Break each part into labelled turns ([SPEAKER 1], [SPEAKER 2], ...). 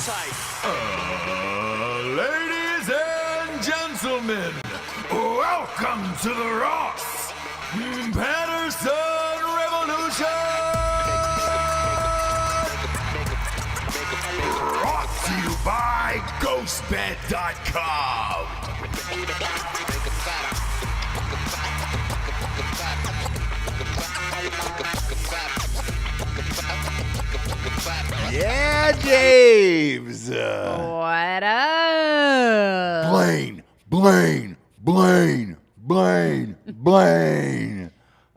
[SPEAKER 1] sight.
[SPEAKER 2] Ladies and gentlemen, welcome to the Ross Patterson Revolution! Brought to you by GhostBed.com. Yeah, James.
[SPEAKER 3] What up?
[SPEAKER 2] Blaine.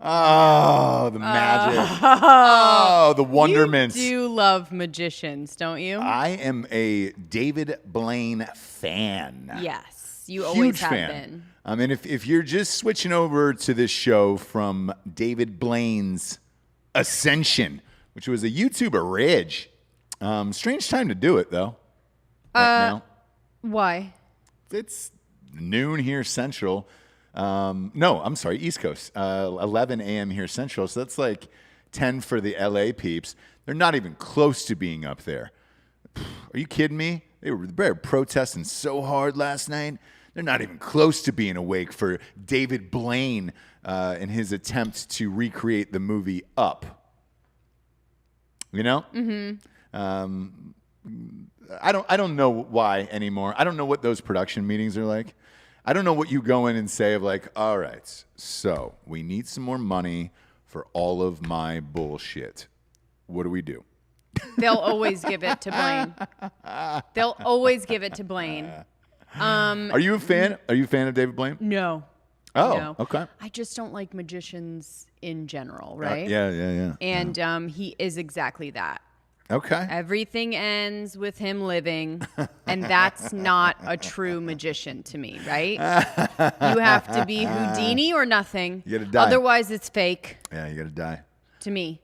[SPEAKER 2] Oh, the magic. Oh, the wonderment.
[SPEAKER 3] You do love magicians, don't you?
[SPEAKER 2] I am a David Blaine fan.
[SPEAKER 3] Yes, you always have
[SPEAKER 2] fan.
[SPEAKER 3] been.
[SPEAKER 2] I mean, if you're just switching over to this show from David Blaine's Ascension, which was a YouTuber ridge. Strange time to do it, though. Right now.
[SPEAKER 3] Why?
[SPEAKER 2] It's noon here Central. No, I'm sorry, East Coast. 11 a.m. here Central. So that's like 10 for the LA peeps. They're not even close to being up there. Are you kidding me? They were protesting so hard last night. They're not even close to being awake for David Blaine in his attempt to recreate the movie Up. You know? Mm-hmm. I don't know why anymore. I don't know what those production meetings are like. I don't know what you go in and say of like, all right, so we need some more money for all of my bullshit. What do we do?
[SPEAKER 3] They'll always give it to Blaine. They'll always give it to Blaine.
[SPEAKER 2] Are you a fan? Are you a fan of David Blaine?
[SPEAKER 3] No.
[SPEAKER 2] Oh,
[SPEAKER 3] No.
[SPEAKER 2] okay.
[SPEAKER 3] I just don't like magicians in general, right?
[SPEAKER 2] Yeah.
[SPEAKER 3] And he is exactly that.
[SPEAKER 2] Okay.
[SPEAKER 3] Everything ends with him living, and that's not a true magician to me, right? You have to be Houdini or nothing.
[SPEAKER 2] You gotta die.
[SPEAKER 3] Otherwise, it's fake
[SPEAKER 2] Yeah, you got to die.
[SPEAKER 3] to me.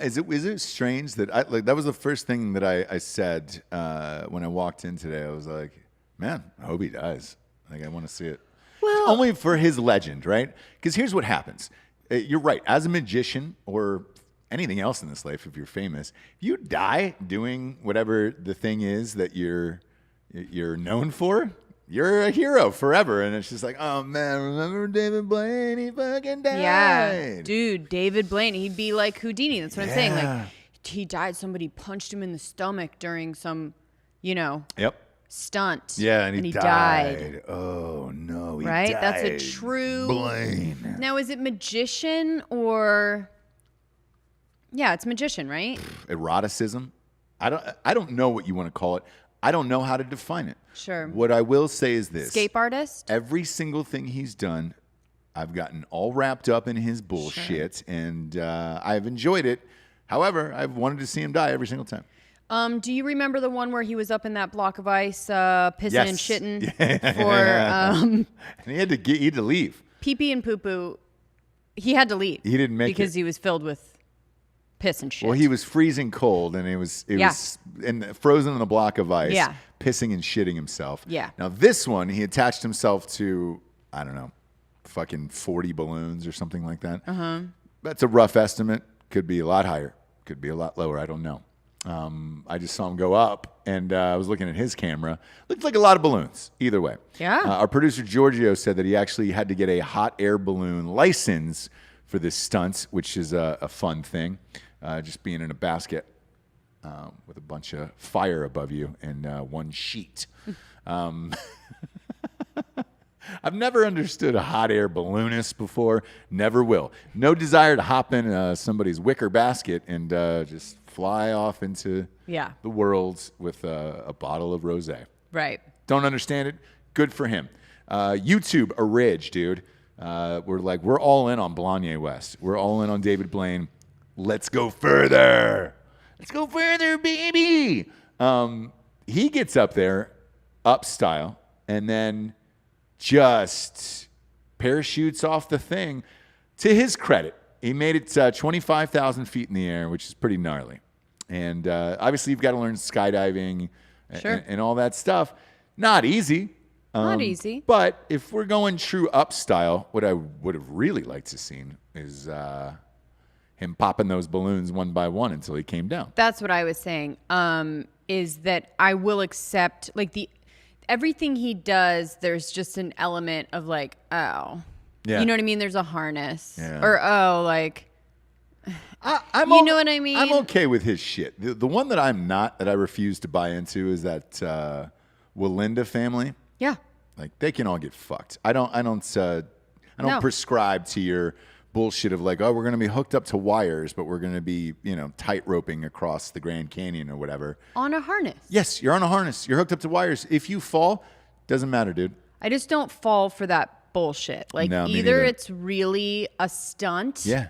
[SPEAKER 2] Is it strange that that was the first thing that I said when I walked in today. I was like, man, I hope he dies. Like, I want to see it.
[SPEAKER 3] Well,
[SPEAKER 2] Only for his legend, right? Because here's what happens. You're right. As a magician or anything else in this life, if you're famous, if you die doing whatever the thing is that you're known for, you're a hero forever. And it's just like, oh, man, remember David Blaine? He fucking died.
[SPEAKER 3] yeah, dude, David Blaine, he'd be like Houdini. That's what I'm saying.
[SPEAKER 2] Yeah.
[SPEAKER 3] Like, he died. Somebody punched him in the stomach during some,
[SPEAKER 2] Yep.
[SPEAKER 3] stunt.
[SPEAKER 2] Yeah, and he
[SPEAKER 3] died.
[SPEAKER 2] Oh, no, he
[SPEAKER 3] Right?
[SPEAKER 2] died.
[SPEAKER 3] That's a true
[SPEAKER 2] Blaine.
[SPEAKER 3] Now, is it magician or? Yeah, it's magician, right?
[SPEAKER 2] Eroticism. I don't know what you want to call it. I don't know how to define it.
[SPEAKER 3] Sure.
[SPEAKER 2] What I will say is this.
[SPEAKER 3] Escape artist?
[SPEAKER 2] Every single thing he's done, I've gotten all wrapped up in his bullshit, and I've enjoyed it. However, I've wanted to see him die every single time.
[SPEAKER 3] Do you remember the one where he was up in that block of ice, pissing and
[SPEAKER 2] Yes.
[SPEAKER 3] shitting
[SPEAKER 2] And he had to leave.
[SPEAKER 3] pee-pee and poo-poo? He had to leave.
[SPEAKER 2] He didn't make
[SPEAKER 3] because
[SPEAKER 2] it.
[SPEAKER 3] he was filled with piss and shit.
[SPEAKER 2] Well, he was freezing cold, and it was frozen in a block of ice,
[SPEAKER 3] Yeah.
[SPEAKER 2] pissing and shitting himself.
[SPEAKER 3] Yeah.
[SPEAKER 2] Now this one, he attached himself to, I don't know, fucking 40 balloons or something like that. Uh-huh. That's a rough estimate. Could be a lot higher. Could be a lot lower. I don't know. I just saw him go up, and I was looking at his camera. Looked like a lot of balloons, either way.
[SPEAKER 3] Yeah.
[SPEAKER 2] Our producer, Giorgio, said that he actually had to get a hot air balloon license for this stunt, which is a fun thing. Just being in a basket with a bunch of fire above you and one sheet. I've never understood a hot air balloonist before. Never will. No desire to hop in somebody's wicker basket and just fly off into the world with a bottle of rosé.
[SPEAKER 3] Right.
[SPEAKER 2] Don't understand it. Good for him. YouTube, a ridge, dude. We're all in on Blanye West. We're all in on David Blaine. Let's go further. Let's go further, baby. He gets up there, up style, and then just parachutes off the thing. To his credit, he made it 25,000 feet in the air, which is pretty gnarly. And obviously, you've got to learn skydiving and all that stuff. Not easy.
[SPEAKER 3] Not easy.
[SPEAKER 2] But if we're going true up style, what I would have really liked to seen is him popping those balloons one by one until he came down.
[SPEAKER 3] That's what I was saying. Is that I will accept like everything he does. There's just an element of like, oh,
[SPEAKER 2] Yeah.
[SPEAKER 3] you know what I mean? There's a harness,
[SPEAKER 2] Yeah.
[SPEAKER 3] or like,
[SPEAKER 2] I'm
[SPEAKER 3] you know what I mean?
[SPEAKER 2] I'm okay with his shit. The one that I'm not, that I refuse to buy into, is that Willinda family.
[SPEAKER 3] Yeah.
[SPEAKER 2] Like, they can all get fucked. I don't
[SPEAKER 3] No.
[SPEAKER 2] prescribe to your bullshit of like, oh, we're going to be hooked up to wires, but we're going to be, tight roping across the Grand Canyon or whatever.
[SPEAKER 3] On a harness.
[SPEAKER 2] Yes, you're on a harness. You're hooked up to wires. If you fall, doesn't matter, dude.
[SPEAKER 3] I just don't fall for that bullshit. Like,
[SPEAKER 2] No, me
[SPEAKER 3] either
[SPEAKER 2] neither.
[SPEAKER 3] it's really a stunt
[SPEAKER 2] Yeah.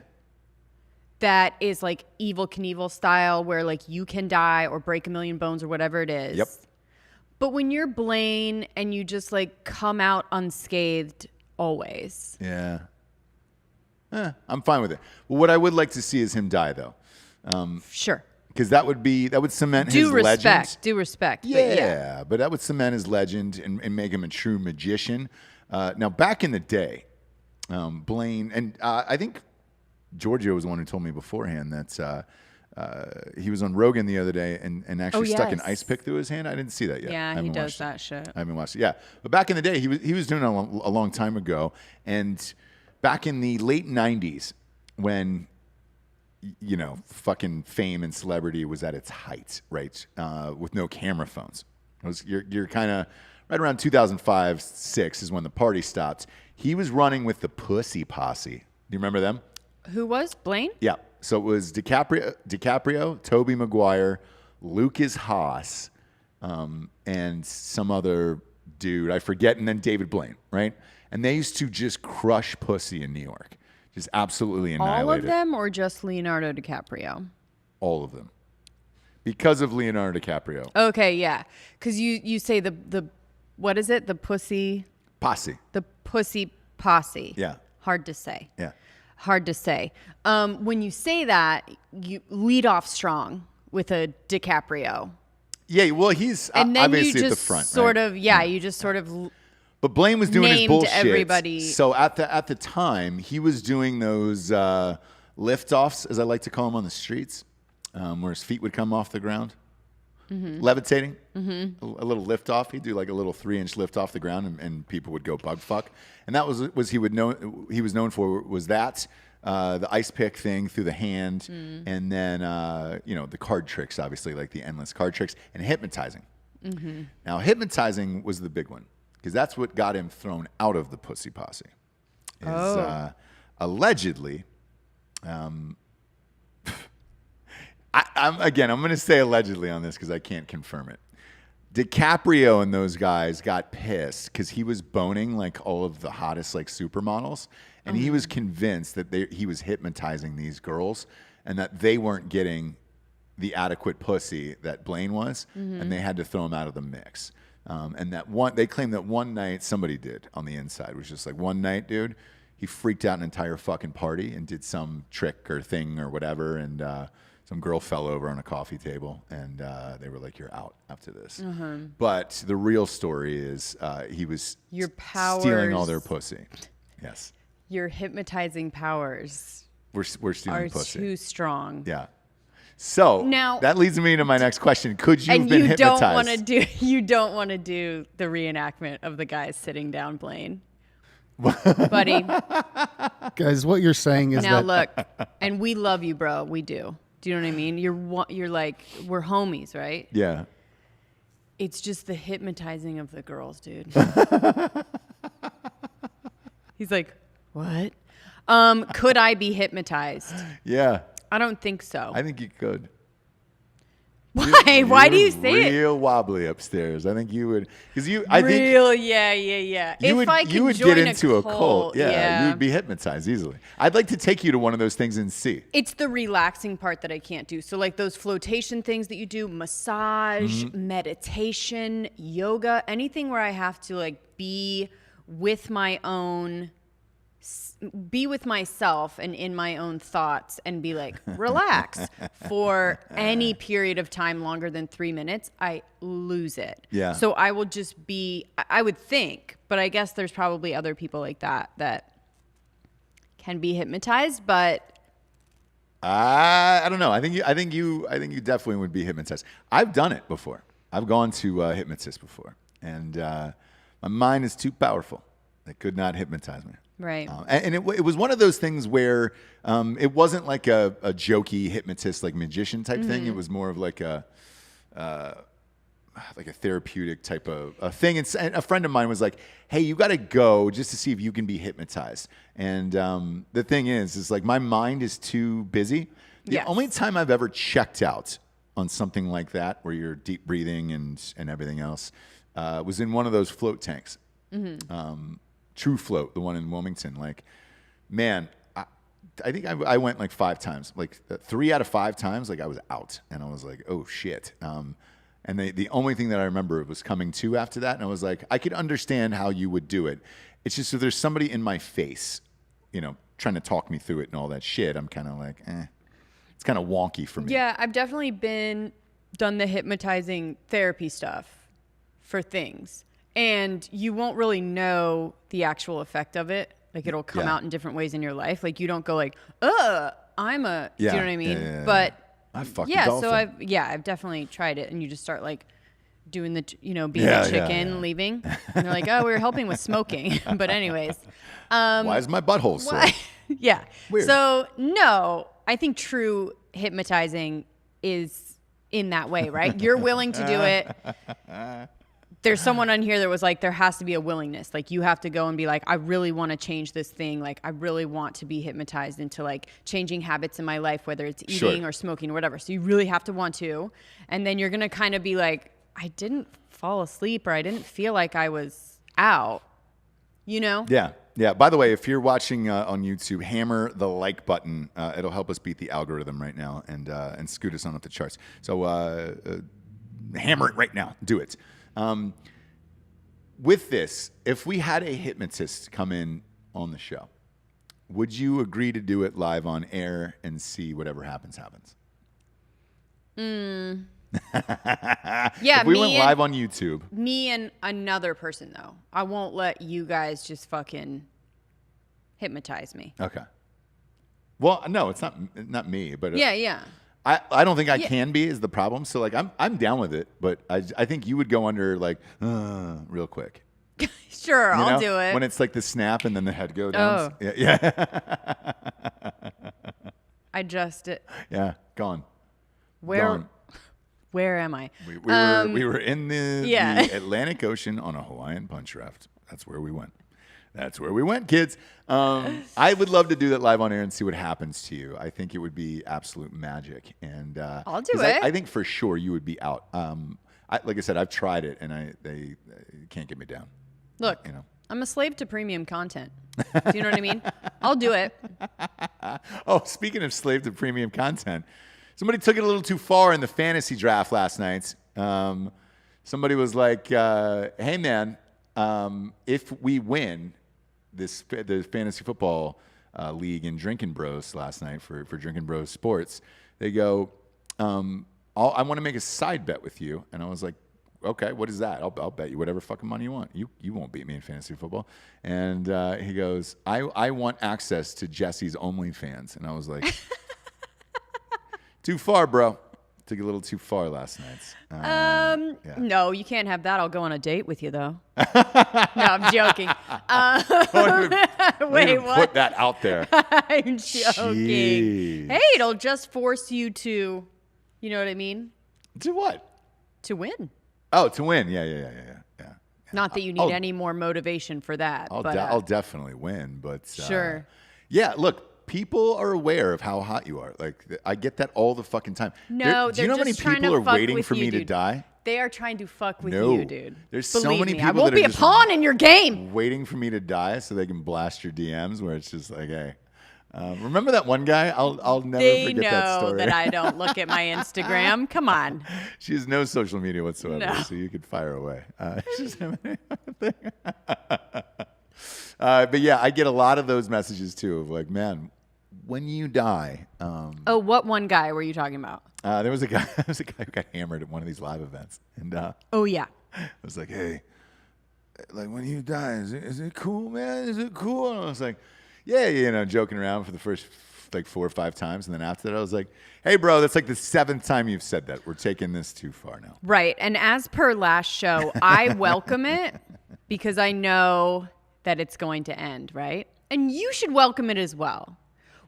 [SPEAKER 3] that is like Evel Knievel style, where like you can die or break a million bones or whatever it is.
[SPEAKER 2] Yep.
[SPEAKER 3] But when you're Blaine and you just like come out unscathed always.
[SPEAKER 2] Yeah. I'm fine with it. Well, what I would like to see is him die, though.
[SPEAKER 3] Sure.
[SPEAKER 2] Because that would cement his
[SPEAKER 3] Due
[SPEAKER 2] legend.
[SPEAKER 3] respect. Due respect.
[SPEAKER 2] Yeah, but that would cement his legend and make him a true magician. Now, back in the day, Blaine, and I think Giorgio was the one who told me beforehand that he was on Rogan the other day and actually stuck an
[SPEAKER 3] yes.
[SPEAKER 2] ice pick through his hand. I didn't see that yet. I
[SPEAKER 3] Yeah, he
[SPEAKER 2] haven't
[SPEAKER 3] does
[SPEAKER 2] watched it.
[SPEAKER 3] that shit.
[SPEAKER 2] I haven't watched it. Yeah, but back in the day, he was doing it a long time ago, and back in the late '90s, when fucking fame and celebrity was at its height, right? With no camera phones, you're kind of right around 2005-06 is when the party stopped. He was running with the Pussy Posse. Do you remember them?
[SPEAKER 3] Who was Blaine?
[SPEAKER 2] Yeah. So it was DiCaprio, Tobey Maguire, Lucas Haas, and some other dude, I forget, and then David Blaine, right? And they used to just crush pussy in New York. Just absolutely annihilate
[SPEAKER 3] All of
[SPEAKER 2] it.
[SPEAKER 3] them, or just Leonardo DiCaprio?
[SPEAKER 2] All of them. Because of Leonardo DiCaprio.
[SPEAKER 3] Okay, yeah. Because you say the what is it? The pussy...
[SPEAKER 2] Posse.
[SPEAKER 3] The Pussy Posse.
[SPEAKER 2] Yeah.
[SPEAKER 3] Hard to say.
[SPEAKER 2] Yeah.
[SPEAKER 3] Hard to say. When you say that, you lead off strong with a DiCaprio.
[SPEAKER 2] Yeah, well, he's
[SPEAKER 3] And then
[SPEAKER 2] obviously
[SPEAKER 3] you just
[SPEAKER 2] at the front,
[SPEAKER 3] sort
[SPEAKER 2] right?
[SPEAKER 3] of, you just sort of...
[SPEAKER 2] But Blaine was doing his
[SPEAKER 3] named
[SPEAKER 2] bullshit.
[SPEAKER 3] everybody.
[SPEAKER 2] So at the time, he was doing those lift-offs, as I like to call them, on the streets, where his feet would come off the ground. Mm-hmm. Levitating. Mm-hmm. A little lift-off. He'd do like a little 3-inch lift off the ground, and people would go bug fuck. And that was he was known for was that, the ice pick thing through the hand, and then the card tricks, obviously, like the endless card tricks, and hypnotizing. Mm-hmm. Now, hypnotizing was the big one, because that's what got him thrown out of the Pussy Posse. Allegedly, I'm going to say allegedly on this because I can't confirm it. DiCaprio and those guys got pissed because he was boning like all of the hottest like supermodels, and he was convinced that he was hypnotizing these girls and that they weren't getting the adequate pussy that Blaine was, and they had to throw him out of the mix. And they claimed that one night somebody did on the inside. It was just like one night, dude, he freaked out an entire fucking party and did some trick or thing or whatever, and some girl fell over on a coffee table, and they were like, "You're out after this." But the real story is he was stealing all their pussy. Yes,
[SPEAKER 3] your hypnotizing powers
[SPEAKER 2] we're stealing
[SPEAKER 3] are
[SPEAKER 2] pussy.
[SPEAKER 3] too strong.
[SPEAKER 2] Yeah. So
[SPEAKER 3] Now,
[SPEAKER 2] that leads me to my next question: could you have
[SPEAKER 3] and
[SPEAKER 2] been
[SPEAKER 3] you
[SPEAKER 2] hypnotized?
[SPEAKER 3] you don't want to do the reenactment of the guys sitting down, Blaine, buddy.
[SPEAKER 1] Guys, what you're saying is
[SPEAKER 3] Now
[SPEAKER 1] that
[SPEAKER 3] look, and we love you, bro. We do. Do you know what I mean? You're like, we're homies, right?
[SPEAKER 2] Yeah.
[SPEAKER 3] It's just the hypnotizing of the girls, dude. He's like, what? Could I be hypnotized?
[SPEAKER 2] Yeah.
[SPEAKER 3] I don't think so.
[SPEAKER 2] I think you could.
[SPEAKER 3] Why? Why do you say it?
[SPEAKER 2] Real wobbly upstairs. I think you would, because yeah.
[SPEAKER 3] If I could
[SPEAKER 2] you would
[SPEAKER 3] join
[SPEAKER 2] get into a cult. Yeah,
[SPEAKER 3] yeah.
[SPEAKER 2] you would be hypnotized easily. I'd like to take you to one of those things and see.
[SPEAKER 3] It's the relaxing part that I can't do. So like those flotation things that you do, massage, meditation, yoga, anything where I have to like be with myself and in my own thoughts and be like, relax for any period of time longer than 3 minutes, I lose it.
[SPEAKER 2] Yeah.
[SPEAKER 3] So I will just I would think, but I guess there's probably other people like that can be hypnotized, but
[SPEAKER 2] I don't know. I think you definitely would be hypnotized. I've done it before. I've gone to hypnotist before, and my mind is too powerful. They could not hypnotize me.
[SPEAKER 3] Right.
[SPEAKER 2] And it was one of those things where it wasn't like a jokey hypnotist, like magician type thing. It was more of like a therapeutic type of a thing. And a friend of mine was like, "Hey, you got to go just to see if you can be hypnotized." And the thing is like my mind is too busy. The only time I've ever checked out on something like that, where you're deep breathing and everything else, was in one of those float tanks. True Float, the one in Wilmington. Like, man, I think I went like 5 times. Like 3 out of 5 times, like I was out, and I was like, oh shit. And the only thing that I remember was coming to after that, and I was like, I could understand how you would do it. It's just if there's somebody in my face, trying to talk me through it and all that shit, I'm kind of like, it's kind of wonky for me.
[SPEAKER 3] Yeah, I've definitely done the hypnotizing therapy stuff for things. And you won't really know the actual effect of it. Like, it'll come out in different ways in your life. Like, you don't go like, I'm a, do you know what I mean?
[SPEAKER 2] Yeah.
[SPEAKER 3] But
[SPEAKER 2] I fucked
[SPEAKER 3] yeah,
[SPEAKER 2] a dolphin.
[SPEAKER 3] so I've definitely tried it. And you just start like doing the, being a chicken, leaving. And they're like, oh, we were helping with smoking. But anyways.
[SPEAKER 2] Why is my butthole sore?
[SPEAKER 3] Yeah.
[SPEAKER 2] Weird.
[SPEAKER 3] So no, I think true hypnotizing is in that way, right? You're willing to do it. There's someone on here that was like, there has to be a willingness. Like, you have to go and be like, I really want to change this thing. Like, I really want to be hypnotized into like changing habits in my life, whether it's eating or smoking or whatever. So you really have to want to. And then you're going to kind of be like, I didn't fall asleep, or I didn't feel like I was out,
[SPEAKER 2] Yeah. Yeah. By the way, if you're watching on YouTube, hammer the like button. It'll help us beat the algorithm right now and scoot us on up the charts. So hammer it right now. Do it. With this, if we had a hypnotist come in on the show, would you agree to do it live on air and see whatever happens?
[SPEAKER 3] Yeah,
[SPEAKER 2] if we went live on YouTube.
[SPEAKER 3] Me and another person, though. I won't let you guys just fucking hypnotize me.
[SPEAKER 2] Okay. Well, no, it's not me, but
[SPEAKER 3] Yeah.
[SPEAKER 2] I don't think I can be is the problem. So like I'm down with it, but I think you would go under like real quick.
[SPEAKER 3] Sure, I'll do it.
[SPEAKER 2] When it's like the snap and then the head go down.
[SPEAKER 3] Oh.
[SPEAKER 2] Yeah.
[SPEAKER 3] I just
[SPEAKER 2] Yeah, gone.
[SPEAKER 3] Where am I?
[SPEAKER 2] We were in the Atlantic Ocean on a Hawaiian punch raft. That's where we went. That's where we went, kids. I would love to do that live on air and see what happens to you. I think it would be absolute magic. And
[SPEAKER 3] I'll do it.
[SPEAKER 2] I think for sure you would be out. Like I said, I've tried it, and they can't get me down.
[SPEAKER 3] Look, I'm a slave to premium content. Do you know what I mean? I'll do it.
[SPEAKER 2] Oh, speaking of slave to premium content, somebody took it a little too far in the fantasy draft last night. Somebody was like, hey, man, if we win the fantasy football league in Drinkin Bros last night for Drinkin Bros Sports, they go, I want to make a side bet with you. And I was like, okay, what is that? I'll bet you whatever fucking money you want. You won't beat me in fantasy football. And he goes, I want access to Jessie's OnlyFans. And I was like, too far, bro. Took a little too far last night.
[SPEAKER 3] No, you can't have that. I'll go on a date with you, though. No, I'm joking. Wait, what?
[SPEAKER 2] Put that out there.
[SPEAKER 3] I'm joking.
[SPEAKER 2] Jeez.
[SPEAKER 3] Hey, it'll just force you to, you know what I mean?
[SPEAKER 2] To what?
[SPEAKER 3] To win.
[SPEAKER 2] Oh, to win. Yeah.
[SPEAKER 3] Not that you need any more motivation for that.
[SPEAKER 2] I'll definitely win, but
[SPEAKER 3] sure.
[SPEAKER 2] Yeah, look. People are aware of how hot you are. Like, I get that all the fucking time.
[SPEAKER 3] No,
[SPEAKER 2] do you know how many people are waiting for me to die?
[SPEAKER 3] They are trying to fuck with you, dude.
[SPEAKER 2] There's
[SPEAKER 3] Believe
[SPEAKER 2] so many
[SPEAKER 3] me,
[SPEAKER 2] people
[SPEAKER 3] I won't
[SPEAKER 2] that
[SPEAKER 3] be
[SPEAKER 2] are
[SPEAKER 3] a
[SPEAKER 2] just
[SPEAKER 3] pawn in your game.
[SPEAKER 2] waiting for me to die so they can blast your DMs where it's just like, hey. Remember that one guy? I'll never forget that story.
[SPEAKER 3] They know that I don't look at my Instagram. Come on.
[SPEAKER 2] She has no social media whatsoever,
[SPEAKER 3] No.
[SPEAKER 2] so you could fire away. But yeah, I get a lot of those messages too of like, man, when you die.
[SPEAKER 3] What one guy were you talking about?
[SPEAKER 2] There was a guy who got hammered at one of these live events, and
[SPEAKER 3] Oh yeah.
[SPEAKER 2] I was like, hey, like when you die, is it cool, man? Is it cool? And I was like, yeah, joking around for the first like 4 or 5 times. And then after that, I was like, hey, bro, that's like the 7th time you've said that. We're taking this too far now.
[SPEAKER 3] Right. And as per last show, I welcome it because I know that it's going to end, right? And you should welcome it as well.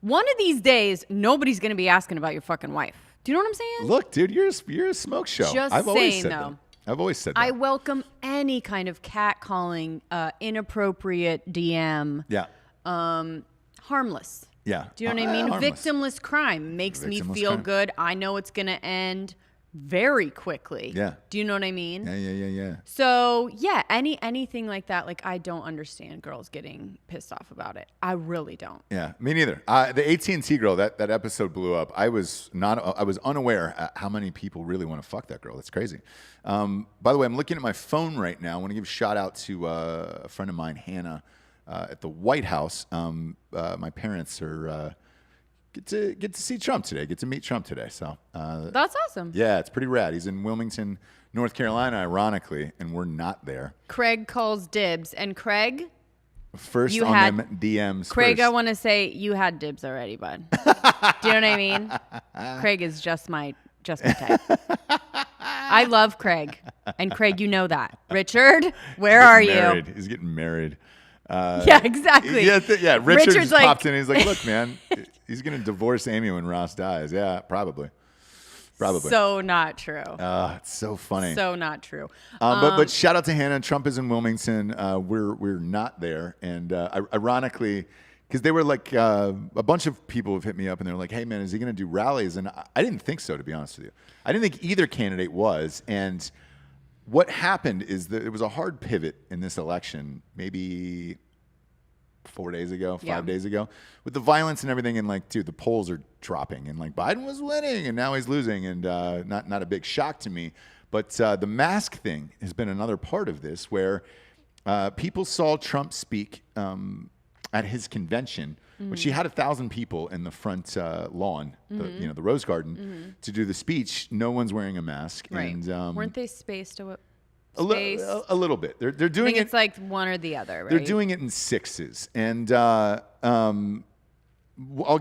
[SPEAKER 3] One of these days, nobody's going to be asking about your fucking wife. Do you know what I'm saying?
[SPEAKER 2] Look, dude, you're a smoke show.
[SPEAKER 3] Just
[SPEAKER 2] I've always
[SPEAKER 3] saying,
[SPEAKER 2] said
[SPEAKER 3] though.
[SPEAKER 2] that. I've always said that.
[SPEAKER 3] I welcome any kind of catcalling, inappropriate DM.
[SPEAKER 2] Yeah.
[SPEAKER 3] Harmless.
[SPEAKER 2] Yeah.
[SPEAKER 3] Do you know what I mean?
[SPEAKER 2] Harmless.
[SPEAKER 3] Victimless crime makes me
[SPEAKER 2] Victimless
[SPEAKER 3] feel
[SPEAKER 2] crime.
[SPEAKER 3] good. I know it's going to end very quickly.
[SPEAKER 2] Yeah.
[SPEAKER 3] Do you know what I mean?
[SPEAKER 2] Yeah.
[SPEAKER 3] So yeah, anything like that, like I don't understand girls getting pissed off about it. I really don't.
[SPEAKER 2] Yeah, me neither. The AT&T girl, that episode blew up. I was unaware how many people really want to fuck that girl. That's crazy. By the way, I'm looking at my phone right now. I want to give a shout out to a friend of mine, Hannah, at the White House. My parents are get to see Trump today. Get to meet Trump today. So
[SPEAKER 3] That's awesome.
[SPEAKER 2] yeah, it's pretty rad. He's in Wilmington, North Carolina, ironically, and we're not there.
[SPEAKER 3] Craig calls dibs, and Craig,
[SPEAKER 2] First
[SPEAKER 3] You
[SPEAKER 2] on
[SPEAKER 3] had-
[SPEAKER 2] them DMs.
[SPEAKER 3] Craig,
[SPEAKER 2] first.
[SPEAKER 3] I want to say you had dibs already, bud. Do you know what I mean? Craig is just my type. I love Craig, and Craig, you know that. Richard, where are
[SPEAKER 2] married.
[SPEAKER 3] you?
[SPEAKER 2] He's getting married.
[SPEAKER 3] Yeah, exactly.
[SPEAKER 2] Yeah, Richard
[SPEAKER 3] Richard's
[SPEAKER 2] just
[SPEAKER 3] like-
[SPEAKER 2] popped in. He's like, look, man, he's going to divorce Amy when Ross dies. Yeah, probably.
[SPEAKER 3] So not true.
[SPEAKER 2] It's so funny.
[SPEAKER 3] So not true.
[SPEAKER 2] But shout out to Hannah. Trump is in Wilmington. We're not there. And ironically, because they were like, a bunch of people have hit me up and they're like, hey, man, is he going to do rallies? And I didn't think so, to be honest with you. I didn't think either candidate was. And what happened is that it was a hard pivot in this election, maybe 4 days ago, 5 days ago, with the violence and everything. And like, dude, the polls are dropping and like Biden was winning and now he's losing. And not a big shock to me. But the mask thing has been another part of this where people saw Trump speak at his convention, which he had 1,000 people in the front lawn, the Rose Garden, to do the speech. No one's wearing a mask.
[SPEAKER 3] Right.
[SPEAKER 2] And,
[SPEAKER 3] Weren't they spaced a
[SPEAKER 2] a little bit. They're
[SPEAKER 3] I
[SPEAKER 2] doing
[SPEAKER 3] think
[SPEAKER 2] it.
[SPEAKER 3] it's like one or the other, right?
[SPEAKER 2] They're doing it in sixes, and I'll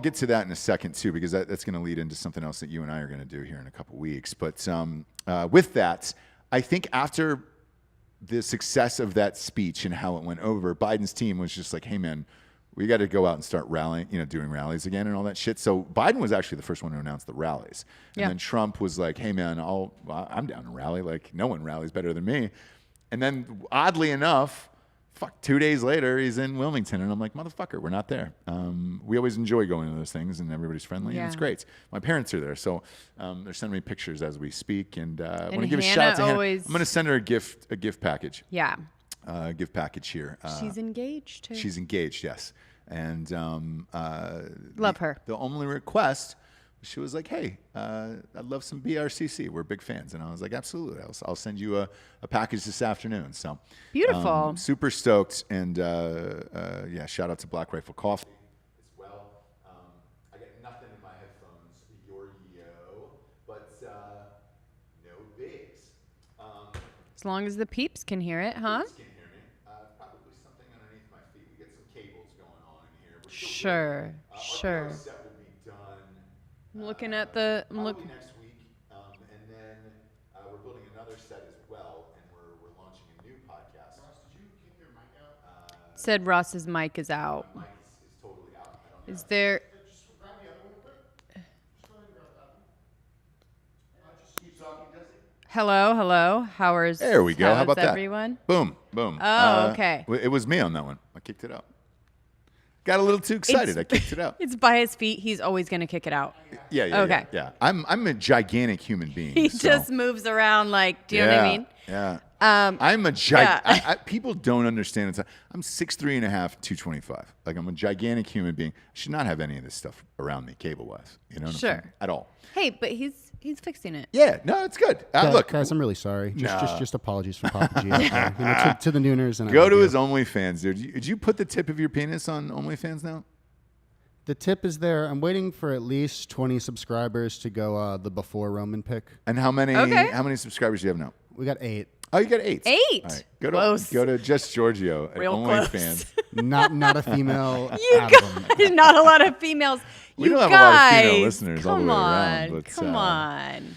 [SPEAKER 2] get to that in a second too, because that's going to lead into something else that you and I are going to do here in a couple weeks. But with that, I think after the success of that speech and how it went over, Biden's team was just like, "Hey, man, we got to go out and start rallying, doing rallies again and all that shit." So Biden was actually the first one to announce the rallies. And then Trump was like, hey, man, I'm down to rally. Like, no one rallies better than me. And then oddly enough, 2 days later, he's in Wilmington. And I'm like, motherfucker, we're not there. We always enjoy going to those things and everybody's friendly and it's great. My parents are there. So they're sending me pictures as we speak. And I want to give a shout out to Hannah. I'm going to send her a gift package.
[SPEAKER 3] Yeah.
[SPEAKER 2] Gift package here.
[SPEAKER 3] She's engaged too.
[SPEAKER 2] She's engaged, yes. And
[SPEAKER 3] love her.
[SPEAKER 2] The only request, she was like, hey, I'd love some BRCC. We're big fans. And I was like, absolutely. I'll send you a package this afternoon. So
[SPEAKER 3] beautiful.
[SPEAKER 2] Super stoked. And shout out to Black Rifle Coffee as well. I got nothing in my headphones. But no bigs.
[SPEAKER 3] As long as the peeps can hear it, huh?
[SPEAKER 2] Peeps can hear me. Probably something underneath my feet. We get some cables going on in here.
[SPEAKER 3] Sure.
[SPEAKER 2] Our set will be done.
[SPEAKER 3] I'm looking at the.
[SPEAKER 2] Probably next week, and then we're building another set as well, and we're launching a new podcast. Ross, did you kick your mic out?
[SPEAKER 3] Said Ross's mic is out.
[SPEAKER 2] My mic is totally out. I don't know.
[SPEAKER 3] Is there?
[SPEAKER 4] Just grab the other one real quick. Just go ahead and grab that one. Just keep talking, Jessie.
[SPEAKER 3] Hello. How's
[SPEAKER 2] There we go. How about that?
[SPEAKER 3] Everyone?
[SPEAKER 2] Boom.
[SPEAKER 3] Oh, okay.
[SPEAKER 2] It was me on that one. I kicked it out. Got a little too excited. I kicked it out.
[SPEAKER 3] It's by his feet. He's always gonna kick it out.
[SPEAKER 2] Yeah.
[SPEAKER 3] Okay.
[SPEAKER 2] Yeah. I'm a gigantic human being.
[SPEAKER 3] He
[SPEAKER 2] so.
[SPEAKER 3] just moves around like. Do you know what I mean?
[SPEAKER 2] Yeah. I'm a people don't understand it. I'm 6'3.5", 225. Like I'm a gigantic human being. I should not have any of this stuff around me, cable wise. You know what I'm saying? At all.
[SPEAKER 3] Hey, but he's fixing it.
[SPEAKER 2] Yeah. No, it's good. Look,
[SPEAKER 1] guys, I'm really sorry. Just apologies for Papa G. out there. To the Nooners and
[SPEAKER 2] go to his OnlyFans, dude. Did you put the tip of your penis on OnlyFans now?
[SPEAKER 1] The tip is there. I'm waiting for at least 20 subscribers to go the before Roman pick.
[SPEAKER 2] And how many?
[SPEAKER 3] Okay.
[SPEAKER 2] How many subscribers do you have now?
[SPEAKER 1] We got 8.
[SPEAKER 2] Oh, you got 8.
[SPEAKER 3] 8.
[SPEAKER 2] All right.
[SPEAKER 3] Close.
[SPEAKER 2] Go to Just Giorgio at
[SPEAKER 3] Real close.
[SPEAKER 2] OnlyFans.
[SPEAKER 1] Not a female.
[SPEAKER 3] You
[SPEAKER 1] out of them.
[SPEAKER 3] guys, not a lot of females.
[SPEAKER 2] We
[SPEAKER 3] You
[SPEAKER 2] don't have
[SPEAKER 3] guys,
[SPEAKER 2] a lot of female listeners all the
[SPEAKER 3] come
[SPEAKER 2] way
[SPEAKER 3] on,
[SPEAKER 2] around, but,
[SPEAKER 3] come on.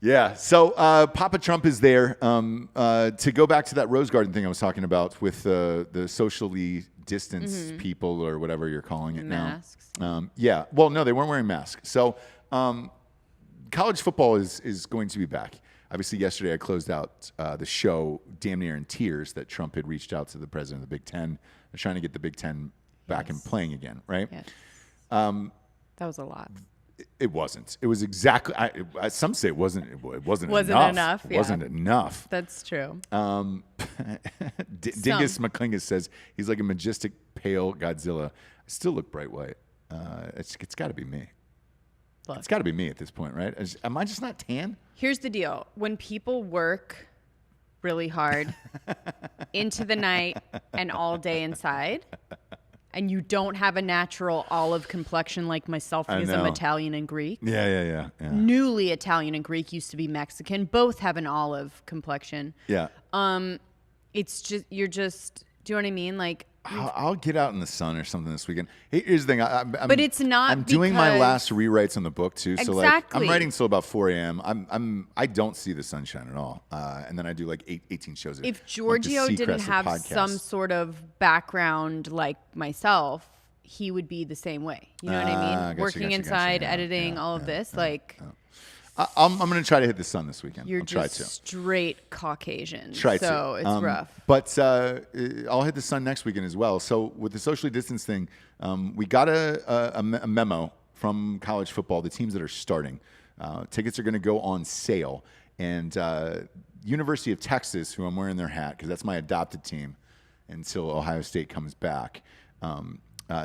[SPEAKER 2] Yeah. So Papa Trump is there. To go back to that Rose Garden thing I was talking about with the socially distanced people or whatever you're calling it
[SPEAKER 3] Masks.
[SPEAKER 2] now. Yeah. Well, no, they weren't wearing masks. So college football is going to be back. Obviously, yesterday I closed out the show damn near in tears that Trump had reached out to the president of the Big Ten. They're trying to get the Big Ten back and playing again, right?
[SPEAKER 3] Yes. That was a lot.
[SPEAKER 2] It wasn't. It was exactly. Some say it wasn't. It wasn't
[SPEAKER 3] enough.
[SPEAKER 2] It wasn't enough.
[SPEAKER 3] That's true.
[SPEAKER 2] Dingus McClingus says he's like a majestic, pale Godzilla. I still look bright white. It's got to be me.
[SPEAKER 3] Look.
[SPEAKER 2] It's got to be me at this point, right? Am I just not tan?
[SPEAKER 3] Here's the deal. When people work really hard into the night and all day inside, and you don't have a natural olive complexion like myself because I'm Italian and Greek.
[SPEAKER 2] Yeah.
[SPEAKER 3] Newly Italian and Greek, used to be Mexican. Both have an olive complexion.
[SPEAKER 2] Yeah.
[SPEAKER 3] It's just, do you know what I mean? Like,
[SPEAKER 2] I'll get out in the sun or something this weekend. Here's the thing.
[SPEAKER 3] But it's not
[SPEAKER 2] I'm doing my
[SPEAKER 3] because-
[SPEAKER 2] last rewrites on the book too. So like
[SPEAKER 3] Exactly.
[SPEAKER 2] I'm writing till about 4 a.m. I don't see the sunshine at all. And then I do like 18 shows.
[SPEAKER 3] if Giorgio didn't have some sort of background like myself, he would be the same way. You know what I mean?
[SPEAKER 2] Gotcha,
[SPEAKER 3] Working
[SPEAKER 2] gotcha,
[SPEAKER 3] inside,
[SPEAKER 2] yeah,
[SPEAKER 3] editing, all of this. Like,
[SPEAKER 2] I'm going to try to hit the sun this weekend.
[SPEAKER 3] you're
[SPEAKER 2] I'll try
[SPEAKER 3] just
[SPEAKER 2] to.
[SPEAKER 3] straight Caucasian.
[SPEAKER 2] Try
[SPEAKER 3] so
[SPEAKER 2] to.
[SPEAKER 3] it's rough.
[SPEAKER 2] But I'll hit the sun next weekend as well. So with the socially distanced thing, we got a memo from college football, the teams that are starting. Tickets are going to go on sale. And University of Texas, who I'm wearing their hat because that's my adopted team until Ohio State comes back,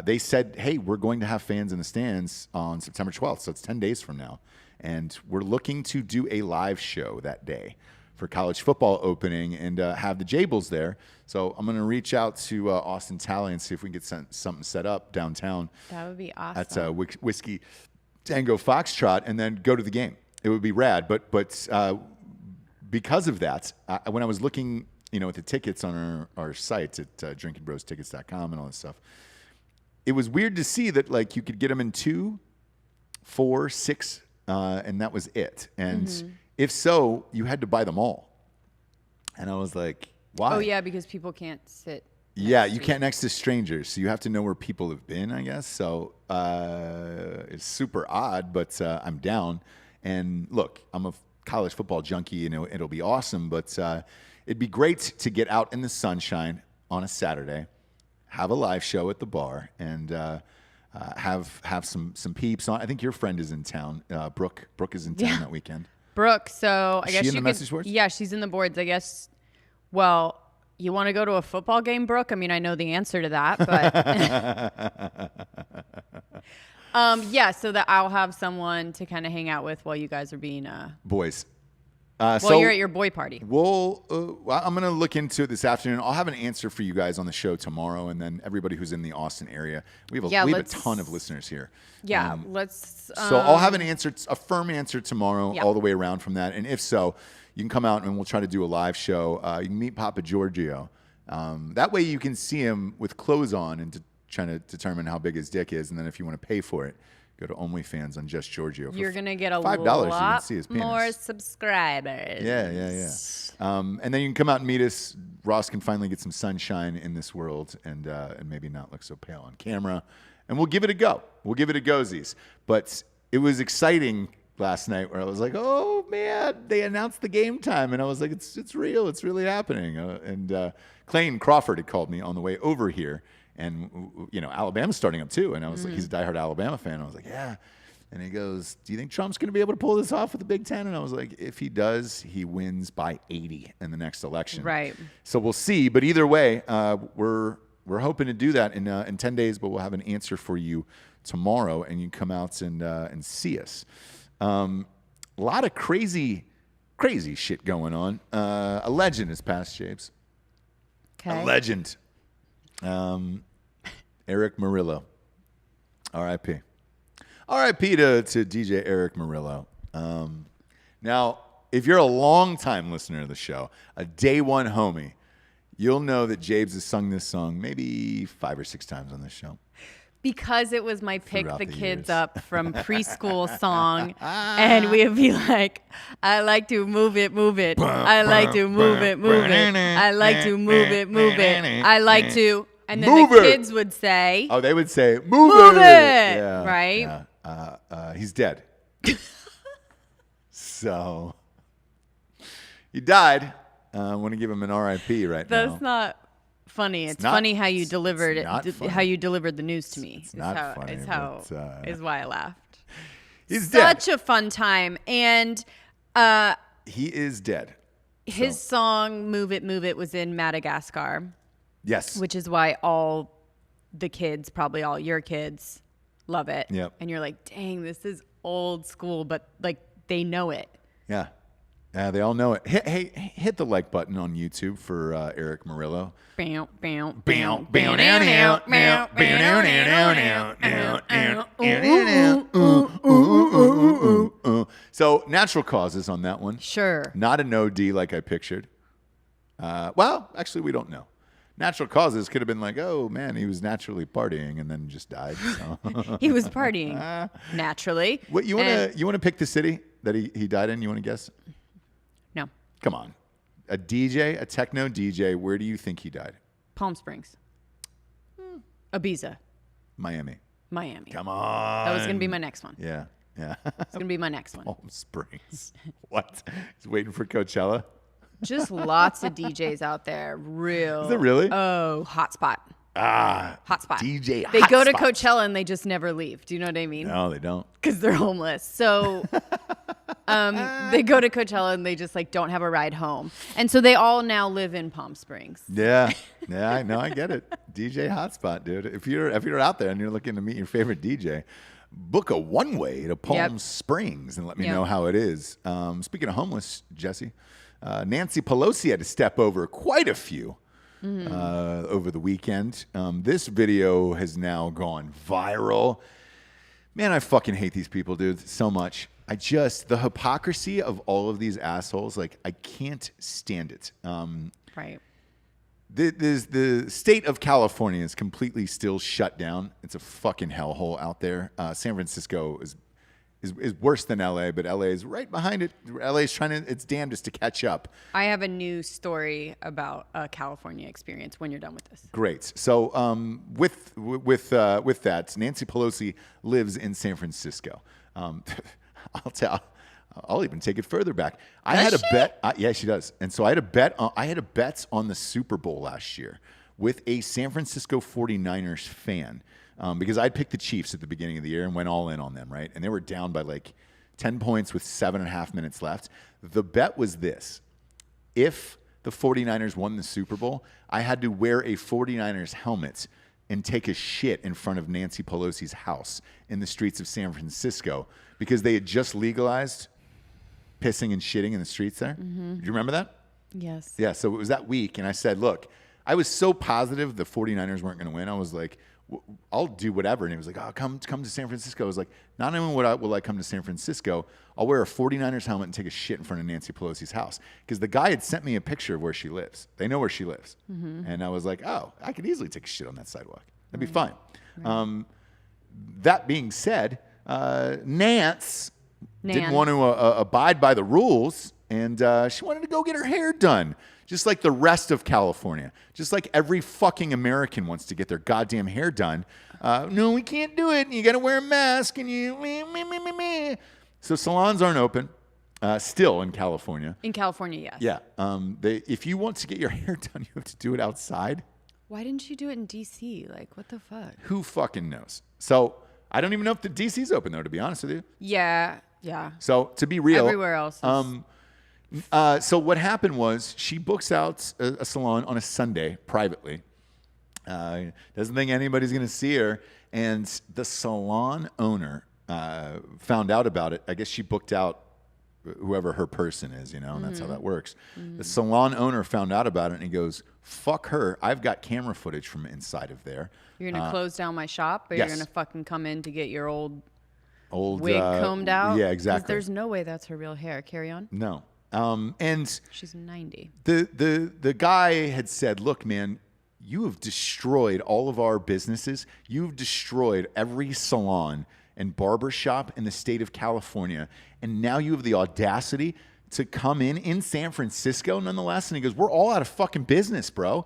[SPEAKER 2] they said, hey, we're going to have fans in the stands on September 12th. So it's 10 days from now. And we're looking to do a live show that day for college football opening and have the Jables there. So I'm going to reach out to Austin Talley and see if we can get something set up downtown.
[SPEAKER 3] That would be awesome.
[SPEAKER 2] At Whiskey Tango Foxtrot and then go to the game. It would be rad. But because of that, when I was looking at the tickets on our sites at drinkinbrostickets.com and all this stuff, it was weird to see that like you could get them in 2, 4, 6, and that was it. And if so, you had to buy them all. And I was like, why?
[SPEAKER 3] Oh, yeah, because people can't sit.
[SPEAKER 2] Yeah, you can't next to strangers. So you have to know where people have been, I guess. So it's super odd, but I'm down. And look, I'm a college football junkie. It'll be awesome. But it'd be great to get out in the sunshine on a Saturday, have a live show at the bar, and have some peeps on. I think your friend is in town. Brooke is in town that weekend.
[SPEAKER 3] Brooke, so I
[SPEAKER 2] Is
[SPEAKER 3] guess
[SPEAKER 2] she in
[SPEAKER 3] you
[SPEAKER 2] the
[SPEAKER 3] could.
[SPEAKER 2] message boards?
[SPEAKER 3] Yeah, she's in the boards. I guess. Well, you want to go to a football game, Brooke? I mean, I know the answer to that, but yeah. So that I'll have someone to kind of hang out with while you guys are being
[SPEAKER 2] Boys.
[SPEAKER 3] while you're at your boy party.
[SPEAKER 2] Well, I'm going to look into it this afternoon. I'll have an answer for you guys on the show tomorrow, and then everybody who's in the Austin area. We have a ton of listeners here.
[SPEAKER 3] Yeah, let's.
[SPEAKER 2] So I'll have an answer, a firm answer tomorrow,
[SPEAKER 3] Yeah.
[SPEAKER 2] all the way around from that. And if so, you can come out and we'll try to do a live show. You can meet Papa Giorgio. That way you can see him with clothes on and trying to determine how big his dick is. And then if you want to pay for it, go to OnlyFans on Just Giorgio.
[SPEAKER 3] You're gonna get a
[SPEAKER 2] $5, you can see his penis.
[SPEAKER 3] more subscribers.
[SPEAKER 2] Yeah. And then you can come out and meet us. Ross can finally get some sunshine in this world and maybe not look so pale on camera. And we'll give it a go. We'll give it a go-sies. But it was exciting last night where I was like, oh, man, they announced the game time. And I was like, it's real. It's really happening. And Clayton Crawford had called me on the way over here. And, Alabama's starting up too. And I was like, he's a diehard Alabama fan. I was like, yeah. And he goes, do you think Trump's going to be able to pull this off with the Big Ten? And I was like, if he does, he wins by 80 in the next election.
[SPEAKER 3] Right.
[SPEAKER 2] So we'll see. But either way, we're hoping to do that in 10 days. But we'll have an answer for you tomorrow. And you can come out and see us. A lot of crazy shit going on. A legend has passed, Japes.
[SPEAKER 3] Okay.
[SPEAKER 2] A legend. Erick Morillo. R.I.P. R.I.P. to DJ Erick Morillo. Now, if you're a long-time listener to the show, a day one homie, you'll know that Jabes has sung this song maybe 5 or 6 times on this show.
[SPEAKER 3] Because it was my pick
[SPEAKER 2] Throughout
[SPEAKER 3] the
[SPEAKER 2] the
[SPEAKER 3] kids
[SPEAKER 2] years.
[SPEAKER 3] up from preschool song. And we would be like, I like to move it, move it. I like to move it, move it. I like to move it, move it. I like to. And then
[SPEAKER 2] Move
[SPEAKER 3] the
[SPEAKER 2] it.
[SPEAKER 3] kids would say,
[SPEAKER 2] Oh, they would say, move
[SPEAKER 3] Move
[SPEAKER 2] it.
[SPEAKER 3] it,
[SPEAKER 2] Yeah,
[SPEAKER 3] right?
[SPEAKER 2] yeah. He's dead. So, he died. I want to give him an RIP right now.
[SPEAKER 3] that's not funny. It's
[SPEAKER 2] not-
[SPEAKER 3] funny how you
[SPEAKER 2] it's
[SPEAKER 3] delivered
[SPEAKER 2] not
[SPEAKER 3] it,
[SPEAKER 2] funny.
[SPEAKER 3] how you delivered the news to me.
[SPEAKER 2] not
[SPEAKER 3] how,
[SPEAKER 2] funny,
[SPEAKER 3] is how
[SPEAKER 2] but,
[SPEAKER 3] is why I laughed.
[SPEAKER 2] He's dead.
[SPEAKER 3] Such a fun time. And
[SPEAKER 2] He is dead.
[SPEAKER 3] his song Move It was in Madagascar,
[SPEAKER 2] Yes.
[SPEAKER 3] which is why all the kids, probably all your kids, love it.
[SPEAKER 2] Yep.
[SPEAKER 3] And you're like, dang, this is old school, but like they know it.
[SPEAKER 2] Yeah. Yeah, they all know it. Hit the like button on YouTube for Erick Morillo.
[SPEAKER 3] Bow, bow,
[SPEAKER 2] Bow,
[SPEAKER 3] bow,
[SPEAKER 2] bow,
[SPEAKER 3] bow,
[SPEAKER 2] down,
[SPEAKER 3] bow,
[SPEAKER 2] down,
[SPEAKER 3] bow,
[SPEAKER 2] down, down, down, down. So natural causes on that one.
[SPEAKER 3] Sure.
[SPEAKER 2] Not an OD like I pictured. Well, actually, we don't know. Natural causes could have been like, oh man, he was naturally partying and then just died. So.
[SPEAKER 3] He was partying naturally.
[SPEAKER 2] What you wanna pick the city that he died in? You want to guess?
[SPEAKER 3] No.
[SPEAKER 2] Come on, a DJ, a techno DJ. Where do you think he died?
[SPEAKER 3] Palm Springs. Ibiza.
[SPEAKER 2] Miami.
[SPEAKER 3] Miami.
[SPEAKER 2] Come on.
[SPEAKER 3] That was going to be my next one.
[SPEAKER 2] Yeah.
[SPEAKER 3] It's going to be my next one.
[SPEAKER 2] Palm Springs. What? He's waiting for Coachella.
[SPEAKER 3] Just lots of DJs out there. Real.
[SPEAKER 2] Is it really?
[SPEAKER 3] Oh, hotspot. Hotspot.
[SPEAKER 2] DJ.
[SPEAKER 3] They go to
[SPEAKER 2] hotspot.
[SPEAKER 3] Coachella and they just never leave. Do you know what I mean?
[SPEAKER 2] No, they don't.
[SPEAKER 3] Because they're homeless. So they go to Coachella and they just like don't have a ride home. And so they all now live in Palm Springs.
[SPEAKER 2] Yeah. Yeah, I know. I get it. DJ hotspot, dude. If you're out there and you're looking to meet your favorite DJ, book a one-way to Palm Springs and let me know how it is. Speaking of homeless, Jessie, Nancy Pelosi had to step over quite a few over the weekend. This video has now gone viral. Man, I fucking hate these people, dude, so much. The hypocrisy of all of these assholes, like, I can't stand it.
[SPEAKER 3] Right.
[SPEAKER 2] The state of California is completely still shut down. It's a fucking hellhole out there. San Francisco is worse than LA, but LA is right behind it. LA is trying its damnedest to catch up.
[SPEAKER 3] I have a new story about a California experience when you're done with this.
[SPEAKER 2] Great. So with that, Nancy Pelosi lives in San Francisco. I'll even take it further back. I had a bet. Yeah, she does. And so I had a bet. I had a bet on the Super Bowl last year with a San Francisco 49ers fan because I'd picked the Chiefs at the beginning of the year and went all in on them, right? And they were down by like 10 points with 7.5 minutes left. The bet was this. If the 49ers won the Super Bowl, I had to wear a 49ers helmet and take a shit in front of Nancy Pelosi's house in the streets of San Francisco because they had just legalized pissing and shitting in the streets there. Do you remember that?
[SPEAKER 3] Yes.
[SPEAKER 2] Yeah, so it was that week, and I said, look, I was so positive the 49ers weren't going to win. I was like, I'll do whatever. And he was like, oh, come to San Francisco. I was like, not only will I come to San Francisco, I'll wear a 49ers helmet and take a shit in front of Nancy Pelosi's house. Because the guy had sent me a picture of where she lives. They know where she lives. And I was like, oh, I could easily take a shit on that sidewalk. That'd be fine. That being said, Nance didn't want to abide by the rules, and she wanted to go get her hair done, just like the rest of California. Just like every fucking American wants to get their goddamn hair done. No, we can't do it, and you got to wear a mask, and you... So salons aren't open still in California.
[SPEAKER 3] In California, yes.
[SPEAKER 2] Yeah. If you want to get your hair done, you have to do it outside.
[SPEAKER 3] Why didn't you do it in D.C.? Like, what the fuck?
[SPEAKER 2] Who fucking knows? So I don't even know if the DC's open, though, to be honest with you.
[SPEAKER 3] Yeah.
[SPEAKER 2] So to be real,
[SPEAKER 3] Everywhere else is-
[SPEAKER 2] so what happened was she books out a salon on a Sunday privately. Doesn't think anybody's going to see her. And the salon owner found out about it. I guess she booked out whoever her person is, and that's how that works. The salon owner found out about it, and he goes, fuck her. I've got camera footage from inside of there.
[SPEAKER 3] You're going to close down my shop, or
[SPEAKER 2] yes.
[SPEAKER 3] you're going to fucking come in to get your old
[SPEAKER 2] Old
[SPEAKER 3] wig combed out?
[SPEAKER 2] Yeah,
[SPEAKER 3] 'Cause
[SPEAKER 2] exactly.
[SPEAKER 3] there's no way that's her real hair. Carry on.
[SPEAKER 2] No. And
[SPEAKER 3] she's 90.
[SPEAKER 2] The guy had said, look, man, you have destroyed all of our businesses. You've destroyed every salon and barbershop in the state of California. And now you have the audacity to come in San Francisco nonetheless. And he goes, we're all out of fucking business, bro,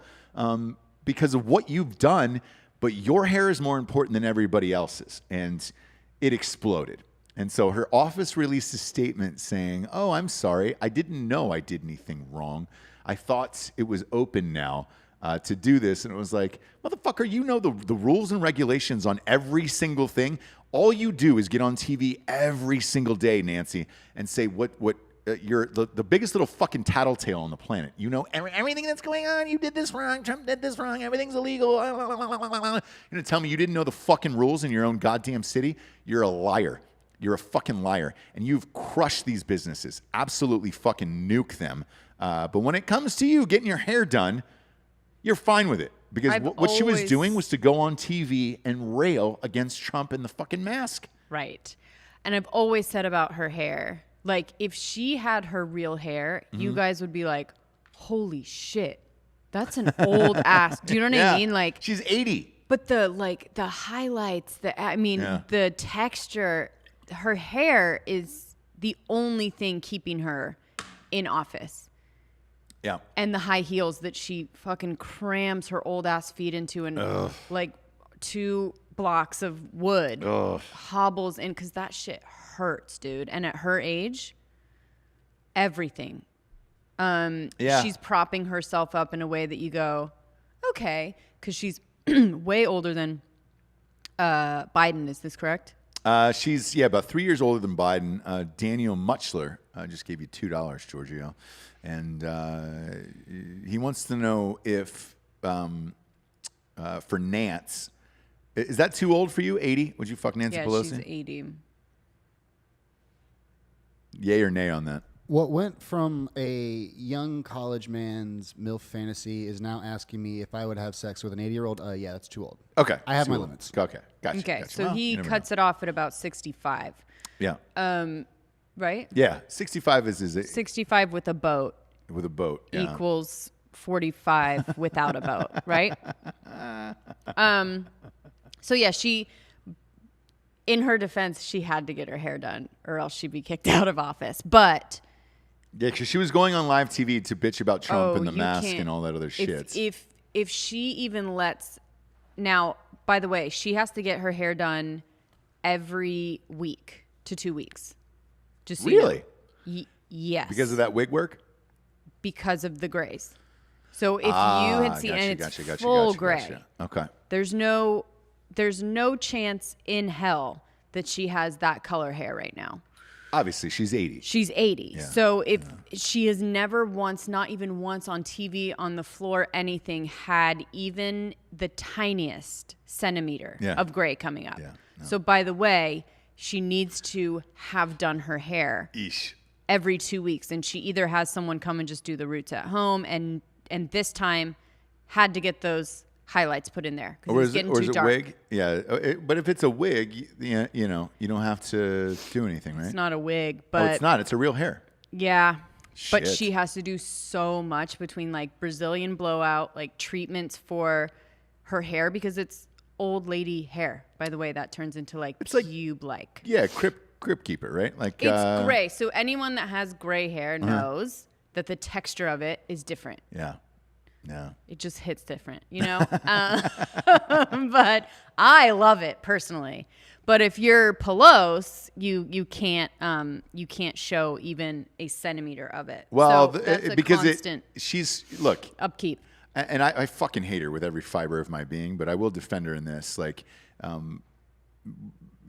[SPEAKER 2] because of what you've done. But your hair is more important than everybody else's. And it exploded. And so her office released a statement saying, oh, I'm sorry. I didn't know I did anything wrong. I thought it was open now to do this. And it was like, motherfucker, you know the rules and regulations on every single thing. All you do is get on TV every single day, Nancy, and say what you're the biggest little fucking tattletale on the planet. You know everything that's going on. You did this wrong. Trump did this wrong. Everything's illegal. You're going to tell me you didn't know the fucking rules in your own goddamn city? You're a liar. You're a fucking liar. And you've crushed these businesses. Absolutely fucking nuke them. But when it comes to you getting your hair done, you're fine with it. Because what she was doing was to go on TV and rail against Trump in the fucking mask.
[SPEAKER 3] Right. And I've always said about her hair, like, if she had her real hair, you guys would be like, holy shit, that's an old ass. Do you know what I mean? Like,
[SPEAKER 2] she's 80.
[SPEAKER 3] But the highlights, the texture, her hair is the only thing keeping her in office.
[SPEAKER 2] Yeah.
[SPEAKER 3] And the high heels that she fucking crams her old ass feet into, and like 2 blocks of wood hobbles in, because that shit hurts, dude. And at her age, everything. She's propping herself up in a way that you go, okay, because she's way older than Biden. Is this correct?
[SPEAKER 2] She's about 3 years older than Biden. Daniel Muchler just gave you $2, Giorgio, and he wants to know if for Nance, is that too old for you? 80? Would you fuck Nancy Pelosi?
[SPEAKER 3] Yeah, she's 80.
[SPEAKER 2] Yay or nay on that?
[SPEAKER 1] What went from a young college man's MILF fantasy is now asking me if I would have sex with an 80-year-old. Yeah, that's too old.
[SPEAKER 2] Okay.
[SPEAKER 1] I have my limits.
[SPEAKER 2] Okay. Gotcha.
[SPEAKER 3] Okay, so
[SPEAKER 2] Well,
[SPEAKER 3] he cuts it off at about 65.
[SPEAKER 2] Yeah.
[SPEAKER 3] Right?
[SPEAKER 2] Yeah. 65 is
[SPEAKER 3] 65 with a boat
[SPEAKER 2] with a boat. Yeah.
[SPEAKER 3] equals 45 without a boat, right? So yeah, she, in her defense, she had to get her hair done or else she'd be kicked out of office. But
[SPEAKER 2] yeah, because she was going on live TV to bitch about Trump and the mask and all that other shit.
[SPEAKER 3] If she even lets, now, by the way, she has to get her hair done every week to 2 weeks. Just so
[SPEAKER 2] really?
[SPEAKER 3] You know. Yes.
[SPEAKER 2] Because of that wig work?
[SPEAKER 3] Because of the grays. So if you had seen, and it's full gray.
[SPEAKER 2] Okay.
[SPEAKER 3] There's no chance in hell that she has that color hair right now.
[SPEAKER 2] Obviously, she's 80.
[SPEAKER 3] She's 80. Yeah. So if she has never once, not even once on TV, on the floor, anything, had even the tiniest centimeter of gray coming up. Yeah. No. So by the way, she needs to have done her hair every 2 weeks. And she either has someone come and just do the roots at home, and this time had to get those highlights put in there because it's getting too dark.
[SPEAKER 2] Wig? Yeah, but if it's a wig, you know, you don't have to do anything, right?
[SPEAKER 3] It's not a wig, but
[SPEAKER 2] it's not. It's a real hair.
[SPEAKER 3] Yeah,
[SPEAKER 2] Shit.
[SPEAKER 3] But she has to do so much between like Brazilian blowout, like treatments for her hair because it's old lady hair. By the way, that turns into like pube-like.
[SPEAKER 2] Yeah, crib keeper, right? Like
[SPEAKER 3] it's gray. So anyone that has gray hair knows that the texture of it is different.
[SPEAKER 2] Yeah. Yeah.
[SPEAKER 3] It just hits different, you know? But I love it personally. But if you're Pelosi, you can't show even a centimeter of it.
[SPEAKER 2] Well,
[SPEAKER 3] so that's
[SPEAKER 2] because she's
[SPEAKER 3] upkeep.
[SPEAKER 2] And I fucking hate her with every fiber of my being, but I will defend her in this. Like,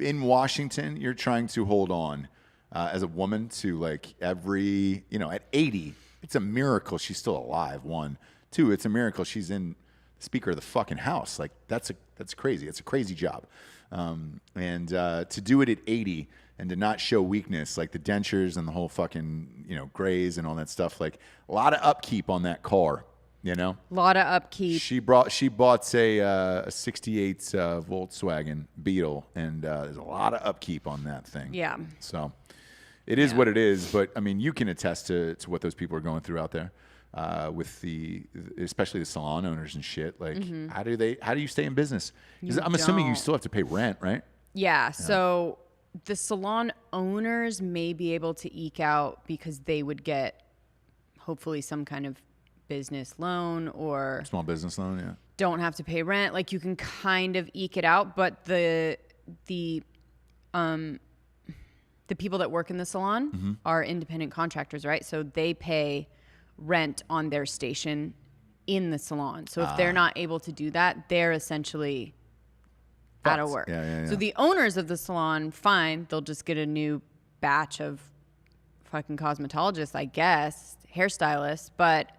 [SPEAKER 2] in Washington, you're trying to hold on as a woman to like every, at 80, it's a miracle she's still alive. 1, 2, it's a miracle she's in the Speaker of the fucking House. Like that's crazy. It's a crazy job. And to do it at 80 and to not show weakness, like the dentures and the whole fucking, grays and all that stuff, like a lot of upkeep on that car, A
[SPEAKER 3] lot of upkeep.
[SPEAKER 2] She bought a 68 Volkswagen Beetle, and there's a lot of upkeep on that thing.
[SPEAKER 3] Yeah.
[SPEAKER 2] So It is what it is. But I mean, you can attest to what those people are going through out there with especially the salon owners and shit. Like, how do you stay in business? Because I'm assuming you still have to pay rent, right?
[SPEAKER 3] Yeah. So the salon owners may be able to eke out because they would get hopefully some kind of business loan or
[SPEAKER 2] small business loan. Yeah.
[SPEAKER 3] Don't have to pay rent. Like you can kind of eke it out, but the people that work in the salon are independent contractors, right? So they pay rent on their station in the salon. So if they're not able to do that, they're essentially out of work.
[SPEAKER 2] Yeah.
[SPEAKER 3] So the owners of the salon, fine, they'll just get a new batch of fucking cosmetologists, I guess, hairstylists, but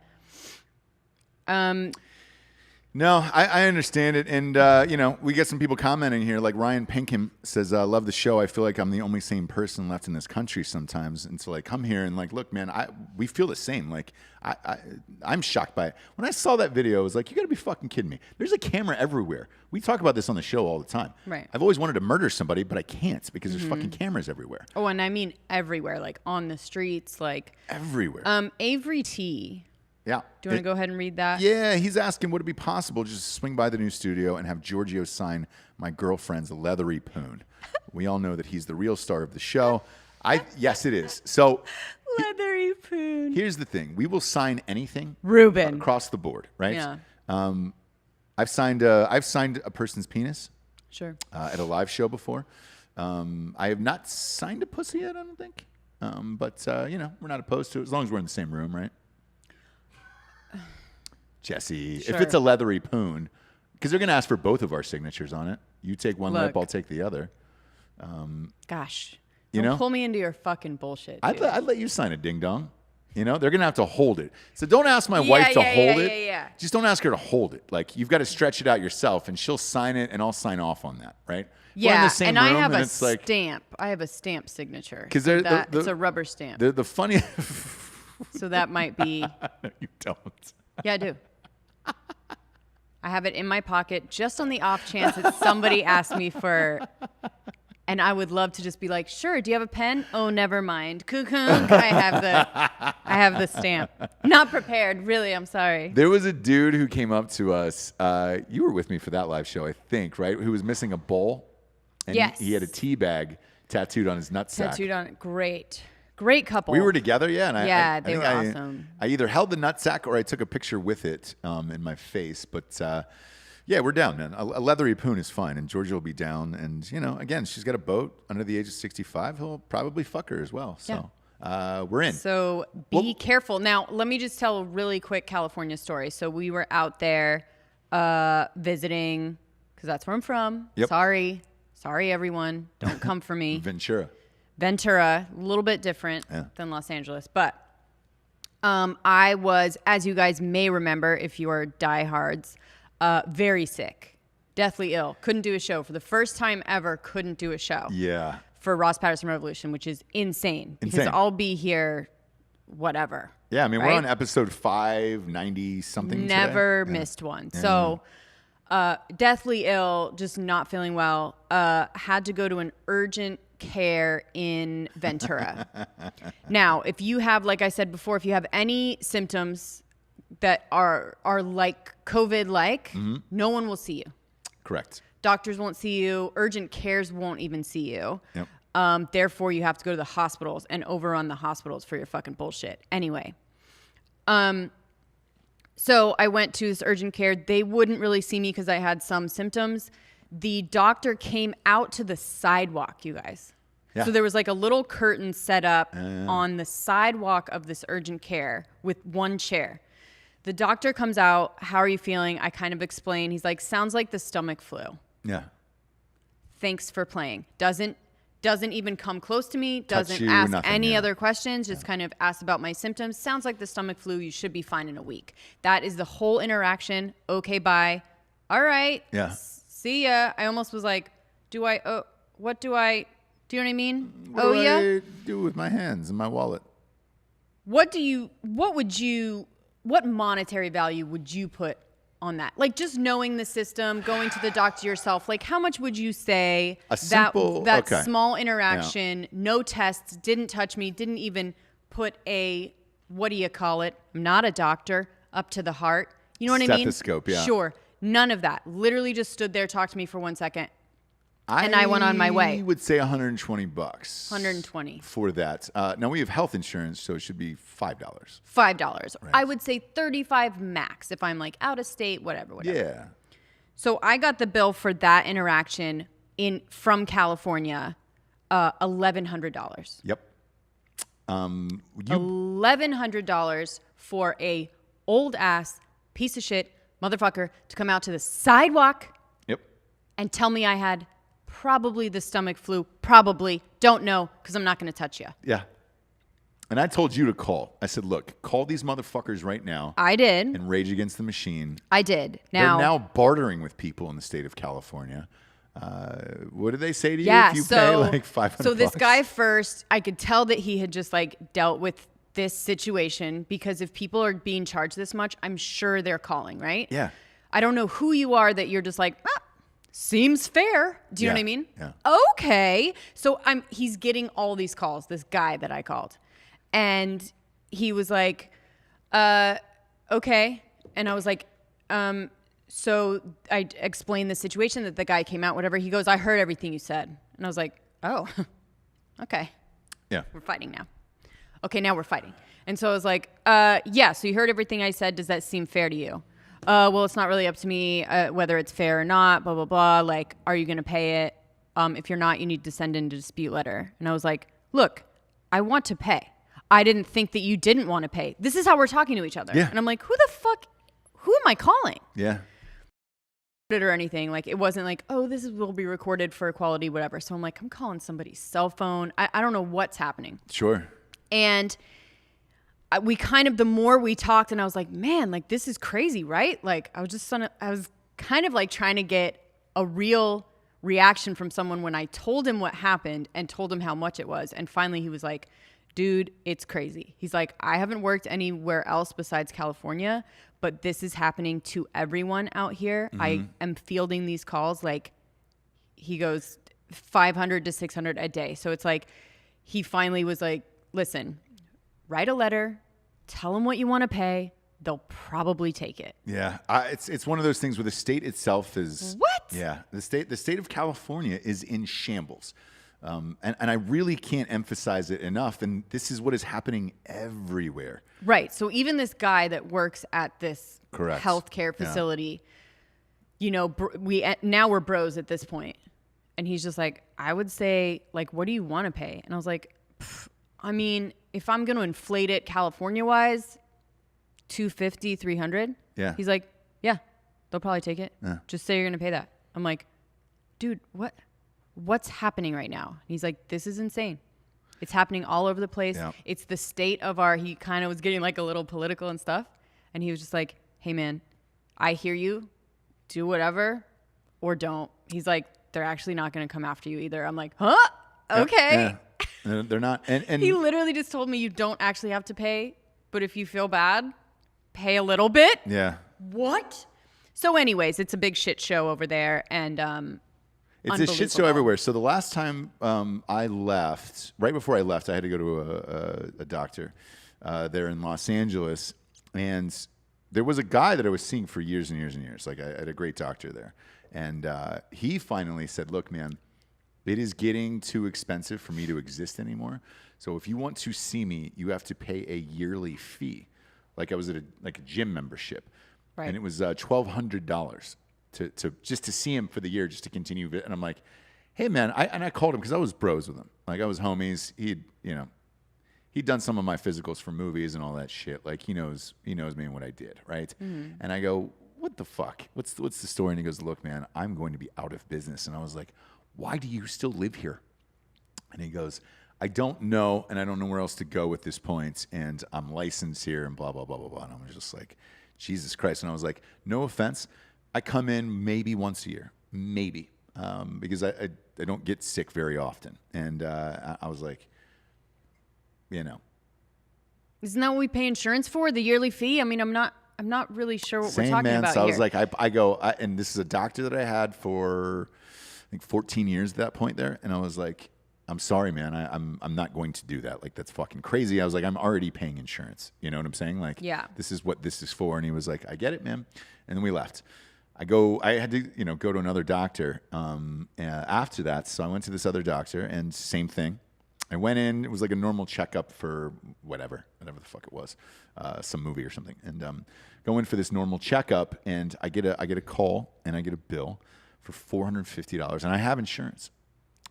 [SPEAKER 2] no, I understand it. And, we get some people commenting here. Like Ryan Pinkham says, love the show. I feel like I'm the only sane person left in this country sometimes. And so like, come here and like, look, man, we feel the same. Like I'm shocked by it. When I saw that video, I was like, you gotta be fucking kidding me. There's a camera everywhere. We talk about this on the show all the time.
[SPEAKER 3] Right.
[SPEAKER 2] I've always wanted to murder somebody, but I can't because there's fucking cameras everywhere.
[SPEAKER 3] Oh, and I mean everywhere, like on the streets, like
[SPEAKER 2] everywhere.
[SPEAKER 3] Avery T.
[SPEAKER 2] Yeah.
[SPEAKER 3] Do you want to go ahead and read that?
[SPEAKER 2] Yeah, he's asking, would it be possible just to swing by the new studio and have Giorgio sign my girlfriend's leathery poon? We all know that he's the real star of the show. Yes, it is. So
[SPEAKER 3] leathery poon.
[SPEAKER 2] Here's the thing: we will sign anything,
[SPEAKER 3] Ruben,
[SPEAKER 2] across the board, right?
[SPEAKER 3] Yeah.
[SPEAKER 2] I've signed a person's penis.
[SPEAKER 3] Sure.
[SPEAKER 2] At a live show before. I have not signed a pussy yet. I don't think. But we're not opposed to it as long as we're in the same room, right? Jessie,
[SPEAKER 3] Sure.
[SPEAKER 2] if it's a leathery poon, because they're going to ask for both of our signatures on it. You take one lip, I'll take the other.
[SPEAKER 3] Gosh.
[SPEAKER 2] You
[SPEAKER 3] Don't
[SPEAKER 2] know?
[SPEAKER 3] pull me into your fucking bullshit.
[SPEAKER 2] I'd
[SPEAKER 3] dude.
[SPEAKER 2] let you sign a ding dong. They're going to have to hold it. So don't ask my wife to hold it.
[SPEAKER 3] Yeah.
[SPEAKER 2] Just don't ask her to hold it. Like, you've got to stretch it out yourself, and she'll sign it, and I'll sign off on that, right? We're in
[SPEAKER 3] Yeah,
[SPEAKER 2] the same
[SPEAKER 3] and
[SPEAKER 2] room,
[SPEAKER 3] I have
[SPEAKER 2] and
[SPEAKER 3] a
[SPEAKER 2] it's like,
[SPEAKER 3] stamp. I have a stamp signature.
[SPEAKER 2] 'Cause
[SPEAKER 3] So
[SPEAKER 2] they're-
[SPEAKER 3] it's a rubber stamp.
[SPEAKER 2] the funny...
[SPEAKER 3] So that might be...
[SPEAKER 2] No, you don't.
[SPEAKER 3] Yeah, I do. I have it in my pocket just on the off chance that somebody asked me for... And I would love to just be like, sure, do you have a pen? Oh, never mind. Cuckoo. I have the stamp. Not prepared, really, I'm sorry.
[SPEAKER 2] There was a dude who came up to us. You were with me for that live show, I think, right? Who was missing a bowl. And
[SPEAKER 3] Yes.
[SPEAKER 2] he had a tea bag tattooed on his nutsack.
[SPEAKER 3] Tattooed on it. Great couple.
[SPEAKER 2] We were together, yeah. And
[SPEAKER 3] Yeah,
[SPEAKER 2] I
[SPEAKER 3] they
[SPEAKER 2] think
[SPEAKER 3] were awesome.
[SPEAKER 2] I either held the nutsack or I took a picture with it in my face. But yeah, we're down, man. A leathery poon is fine, and Georgia will be down. And, again, she's got a boat under the age of 65. He'll probably fuck her as well. So we're in.
[SPEAKER 3] So be careful. Now, let me just tell a really quick California story. So we were out there visiting, because that's where I'm from.
[SPEAKER 2] Yep.
[SPEAKER 3] Sorry, everyone. Don't come for me.
[SPEAKER 2] Ventura,
[SPEAKER 3] a little bit different than Los Angeles. But I was, as you guys may remember, if you are diehards, very sick, deathly ill. Couldn't do a show. For the first time ever, couldn't do a show.
[SPEAKER 2] Yeah.
[SPEAKER 3] For Ross Patterson Revolution, which is insane. Because I'll be here, whatever.
[SPEAKER 2] Yeah, I mean,
[SPEAKER 3] right?
[SPEAKER 2] we're on episode 590 something.
[SPEAKER 3] Never
[SPEAKER 2] today.
[SPEAKER 3] missed one.
[SPEAKER 2] Yeah.
[SPEAKER 3] So deathly ill, just not feeling well. Had to go to an urgent care in Ventura. Now, if you have, like I said before, if you have any symptoms that are like COVID-like, no one will see you.
[SPEAKER 2] Correct.
[SPEAKER 3] Doctors won't see you. Urgent cares won't even see you.
[SPEAKER 2] Yep.
[SPEAKER 3] Therefore, you have to go to the hospitals and overrun the hospitals for your fucking bullshit. Anyway, so I went to this urgent care. They wouldn't really see me because I had some symptoms. The doctor came out to the sidewalk, you guys.
[SPEAKER 2] Yeah.
[SPEAKER 3] So there was like a little curtain set up on the sidewalk of this urgent care with one chair. The doctor comes out. How are you feeling? I kind of explain. He's like, sounds like the stomach flu.
[SPEAKER 2] Yeah.
[SPEAKER 3] Thanks for playing. Doesn't even come close to me.
[SPEAKER 2] Touch
[SPEAKER 3] Doesn't
[SPEAKER 2] you,
[SPEAKER 3] ask
[SPEAKER 2] nothing,
[SPEAKER 3] any other questions. Just kind of asks about my symptoms. Sounds like the stomach flu. You should be fine in a week. That is the whole interaction. Okay, bye. All right.
[SPEAKER 2] Yeah.
[SPEAKER 3] See ya. I almost was like, do you know what I mean?
[SPEAKER 2] What do I do with my hands and my wallet?
[SPEAKER 3] What monetary value would you put on that? Like just knowing the system, going to the doctor yourself. Like how much would you say that
[SPEAKER 2] okay.
[SPEAKER 3] small interaction, no tests, didn't touch me, didn't even put a, what do you call it? I'm not a doctor, up to the heart. You know what I mean?
[SPEAKER 2] Stethoscope, yeah.
[SPEAKER 3] Sure. None of that. Literally just stood there, talked to me for 1 second. And I went on my way.
[SPEAKER 2] I would say $120.
[SPEAKER 3] 120
[SPEAKER 2] for that. Now we have health insurance, so it should be $5.
[SPEAKER 3] $5.
[SPEAKER 2] Right.
[SPEAKER 3] I would say 35 max if I'm like out of state, whatever.
[SPEAKER 2] Yeah.
[SPEAKER 3] So I got the bill for that interaction from California, $1,100.
[SPEAKER 2] Yep.
[SPEAKER 3] $1,100 for a old ass piece of shit motherfucker to come out to the sidewalk.
[SPEAKER 2] Yep.
[SPEAKER 3] And tell me I had probably the stomach flu. Probably. Don't know because I'm not going to touch you.
[SPEAKER 2] Yeah. And I told you to call. I said, look, call these motherfuckers right now.
[SPEAKER 3] I did.
[SPEAKER 2] And rage against the machine.
[SPEAKER 3] I did.
[SPEAKER 2] They're now bartering with people in the state of California. What did they say to you if you pay like $500?
[SPEAKER 3] So this guy first, I could tell that he had just like dealt with this situation because if people are being charged this much, I'm sure they're calling, right?
[SPEAKER 2] Yeah.
[SPEAKER 3] I don't know who you are that you're just like, seems fair. Do you know what I mean?
[SPEAKER 2] Yeah.
[SPEAKER 3] Okay. So he's getting all these calls, this guy that I called. And he was like, okay. And I was like, so I explained the situation that the guy came out, whatever. He goes, I heard everything you said. And I was like, oh, okay.
[SPEAKER 2] Yeah.
[SPEAKER 3] We're fighting now. Okay, now we're fighting. And so I was like, yeah, so you heard everything I said. Does that seem fair to you? Well, it's not really up to me whether it's fair or not, blah, blah, blah. Like, are you going to pay it? If you're not, you need to send in a dispute letter. And I was like, look, I want to pay. I didn't think that you didn't want to pay. This is how we're talking to each other.
[SPEAKER 2] Yeah.
[SPEAKER 3] And I'm like, who am I calling?
[SPEAKER 2] Yeah.
[SPEAKER 3] Or anything. Like, it wasn't like, oh, this will be recorded for quality, whatever. So I'm like, I'm calling somebody's cell phone. I don't know what's happening.
[SPEAKER 2] Sure.
[SPEAKER 3] And we kind of, the more we talked, and I was like, man, like, this is crazy, right? Like, I was kind of like trying to get a real reaction from someone when I told him what happened and told him how much it was. And finally he was like, dude, it's crazy. He's like, I haven't worked anywhere else besides California, but this is happening to everyone out here. Mm-hmm. I am fielding these calls. Like, he goes 500 to 600 a day. So it's like, he finally was like, listen, write a letter, tell them what you want to pay. They'll probably take it.
[SPEAKER 2] Yeah, it's one of those things where the state itself is
[SPEAKER 3] what?
[SPEAKER 2] Yeah, the state of California is in shambles, and I really can't emphasize it enough. And this is what is happening everywhere.
[SPEAKER 3] Right. So even this guy that works at this
[SPEAKER 2] Correct.
[SPEAKER 3] Healthcare facility, you know, we're bros at this point, and he's just like, I would say, like, what do you want to pay? And I was like, I mean, if I'm going to inflate it California-wise, $250, $300.
[SPEAKER 2] Yeah.
[SPEAKER 3] He's like, yeah, they'll probably take it.
[SPEAKER 2] Yeah.
[SPEAKER 3] Just say you're going to pay that. I'm like, dude, what's happening right now? And he's like, this is insane. It's happening all over the place.
[SPEAKER 2] Yeah.
[SPEAKER 3] It's the state of he kind of was getting like a little political and stuff. And he was just like, hey man, I hear you, do whatever or don't. He's like, they're actually not going to come after you either. I'm like, huh? Okay.
[SPEAKER 2] Yeah. They're not. And
[SPEAKER 3] he literally just told me you don't actually have to pay, but if you feel bad, pay a little bit.
[SPEAKER 2] Yeah.
[SPEAKER 3] What? So anyways, it's a big shit show over there. And
[SPEAKER 2] it's a shit show everywhere. So the last time I left, right before I left, I had to go to a doctor there in Los Angeles. And there was a guy that I was seeing for years and years and years. Like, I had a great doctor there. And he finally said, look, man, it is getting too expensive for me to exist anymore. So if you want to see me, you have to pay a yearly fee. Like, I was at a gym membership. Right. And it was $1,200 to just to see him for the year, just to continue. And I'm like, hey man, I called him because I was bros with him. Like, I was homies. He'd done some of my physicals for movies and all that shit. Like, he knows me and what I did, right? Mm-hmm. And I go, what the fuck? What's the story? And he goes, look, man, I'm going to be out of business. And I was like, why do you still live here? And he goes, I don't know, and I don't know where else to go at this point, and I'm licensed here, and blah, blah, blah, blah, blah. And I was just like, Jesus Christ. And I was like, no offense, I come in maybe once a year, maybe, because I don't get sick very often. And I was like,
[SPEAKER 3] Isn't that what we pay insurance for, the yearly fee? I mean, I'm not not really sure what
[SPEAKER 2] Same,
[SPEAKER 3] we're talking
[SPEAKER 2] man.
[SPEAKER 3] about
[SPEAKER 2] So I
[SPEAKER 3] here.
[SPEAKER 2] was like, and this is a doctor that I had for, I think 14 years at that point there. And I was like, I'm sorry, man. I'm not going to do that. Like, that's fucking crazy. I was like, I'm already paying insurance. You know what I'm saying? Like,
[SPEAKER 3] Yeah.
[SPEAKER 2] this is what this is for. And he was like, I get it, man. And then we left. I had to, go to another doctor after that. So I went to this other doctor and same thing. I went in, it was like a normal checkup for whatever the fuck it was, some movie or something. And go in for this normal checkup and I get a call and I get a bill for $450 and I have insurance.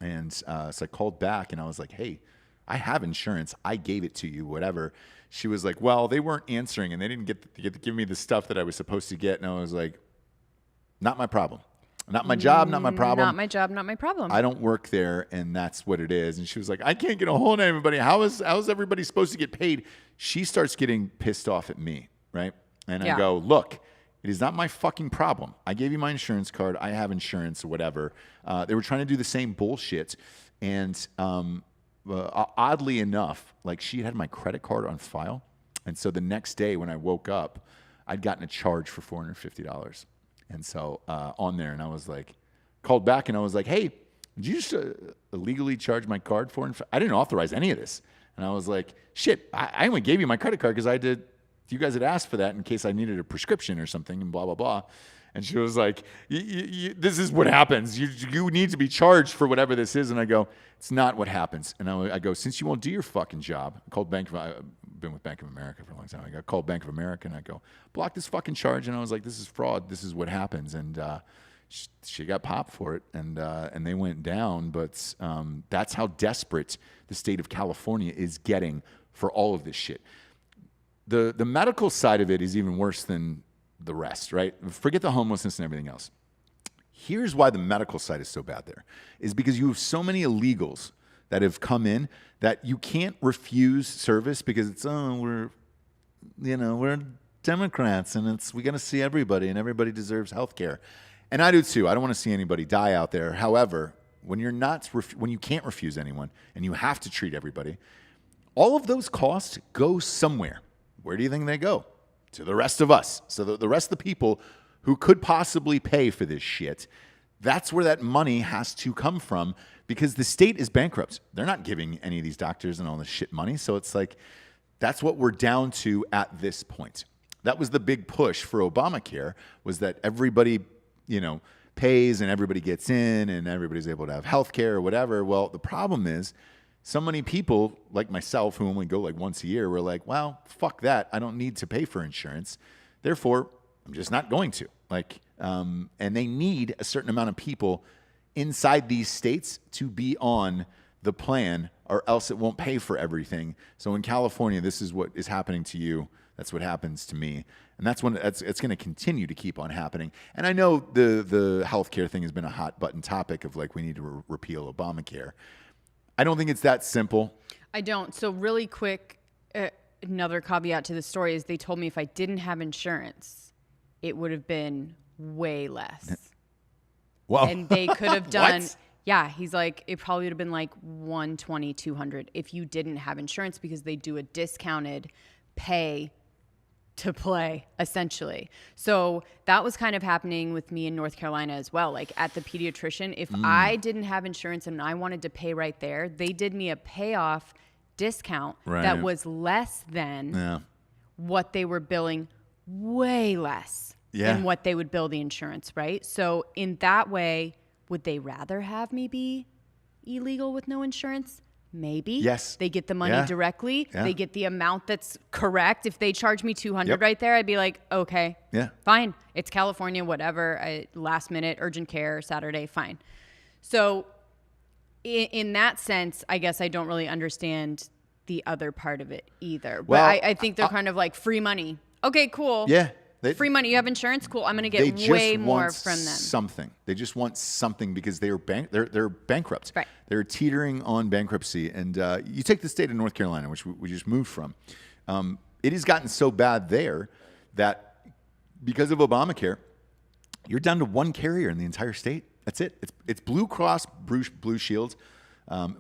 [SPEAKER 2] And so I called back and I was like, hey, I have insurance. I gave it to you, whatever. She was like, well, they weren't answering and they didn't get to give me the stuff that I was supposed to get. And I was like, not my problem. Not my job, not my problem.
[SPEAKER 3] Not my job, not my problem.
[SPEAKER 2] I don't work there, and that's what it is. And she was like, I can't get a hold of everybody. How's everybody supposed to get paid? She starts getting pissed off at me, right? And I go, look, it is not my fucking problem. I gave you my insurance card. I have insurance or whatever. They were trying to do the same bullshit. And oddly enough, like she had my credit card on file. And so the next day when I woke up, I'd gotten a charge for $450. And so on there, and I was like, called back and I was like, hey, did you just illegally charge my card for? I didn't authorize any of this. And I was like, shit, I only gave you my credit card because you guys had asked for that in case I needed a prescription or something and blah, blah, blah. And she was like, this is what happens. You need to be charged for whatever this is. And I go, it's not what happens. And I go, since you won't do your fucking job, I called I've been with Bank of America for a long time. I got called Bank of America and I go, block this fucking charge. And I was like, this is fraud. This is what happens. And she got popped for it and they went down. But that's how desperate the state of California is getting for all of this shit. The medical side of it is even worse than the rest, right? Forget the homelessness and everything else. Here's why the medical side is so bad there, is because you have so many illegals that have come in that you can't refuse service because it's, we're Democrats and we got to see everybody and everybody deserves health care. And I do too. I don't want to see anybody die out there. However, when you can't refuse anyone and you have to treat everybody, all of those costs go somewhere. Where do you think they go? To the rest of us. So the rest of the people who could possibly pay for this shit, that's where that money has to come from because the state is bankrupt. They're not giving any of these doctors and all this shit money. So it's like, that's what we're down to at this point. That was the big push for Obamacare, was that everybody, pays and everybody gets in and everybody's able to have health care or whatever. Well, the problem is, so many people like myself who only go like once a year were like, well, fuck that. I don't need to pay for insurance. Therefore, I'm just not going to. And they need a certain amount of people inside these states to be on the plan or else it won't pay for everything. So in California, this is what is happening to you. That's what happens to me. And it's going to continue to keep on happening. And I know the healthcare thing has been a hot button topic of like, we need to repeal Obamacare. I don't think it's that simple.
[SPEAKER 3] I don't. So really quick, another caveat to the story is they told me if I didn't have insurance, it would have been way less.
[SPEAKER 2] Well,
[SPEAKER 3] and they could have done,
[SPEAKER 2] What?
[SPEAKER 3] yeah, he's like, it probably would have been like 120, 200 if you didn't have insurance because they do a discounted pay to play, essentially. So that was kind of happening with me in North Carolina as well. Like at the pediatrician, if I didn't have insurance and I wanted to pay right there, they did me a payoff discount that was less than what they were billing, way less than what they would bill the insurance, right? So in that way, would they rather have me be illegal with no insurance? Maybe.
[SPEAKER 2] Yes.
[SPEAKER 3] They get the money directly. Yeah. They get the amount that's correct. If they charge me $200 right there, I'd be like, okay, fine. It's California, whatever. Last minute, urgent care, Saturday, fine. So in that sense, I guess I don't really understand the other part of it either. But
[SPEAKER 2] Well,
[SPEAKER 3] I think they're kind of like free money. Okay, cool.
[SPEAKER 2] Yeah.
[SPEAKER 3] Free money. You have insurance? Cool. I'm going to get way more from them.
[SPEAKER 2] Something. They just want something because they're bankrupt.
[SPEAKER 3] Right.
[SPEAKER 2] They're teetering on bankruptcy. And you take the state of North Carolina, which we just moved from. It has gotten so bad there that because of Obamacare, you're down to one carrier in the entire state. That's it. It's Blue Cross Blue Shield.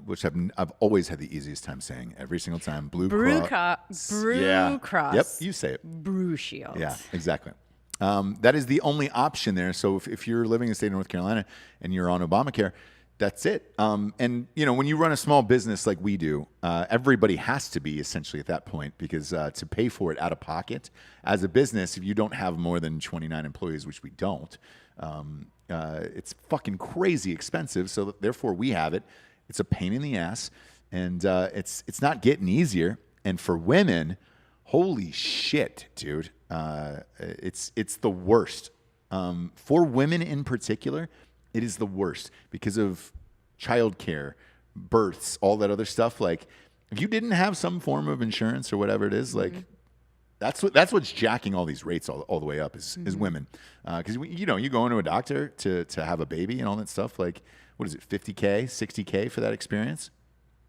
[SPEAKER 2] which I've always had the easiest time saying every single time. Blue Cross. Yep, you say it.
[SPEAKER 3] Blue Shield.
[SPEAKER 2] Yeah, exactly. That is the only option there. So if you're living in the state of North Carolina and you're on Obamacare, that's it. And when you run a small business like we do, everybody has to be essentially at that point, because to pay for it out of pocket as a business, if you don't have more than 29 employees, which we don't, it's fucking crazy expensive. So therefore we have it. It's a pain in the ass, and it's not getting easier. And for women, holy shit, dude. It's the worst. For women in particular, it is the worst because of childcare, births, all that other stuff. Like, if you didn't have some form of insurance or whatever it is, like, that's what's jacking all these rates all the way up is women. Because you go into a doctor to have a baby and all that stuff. Like, what is it, $50K, $60K for that experience?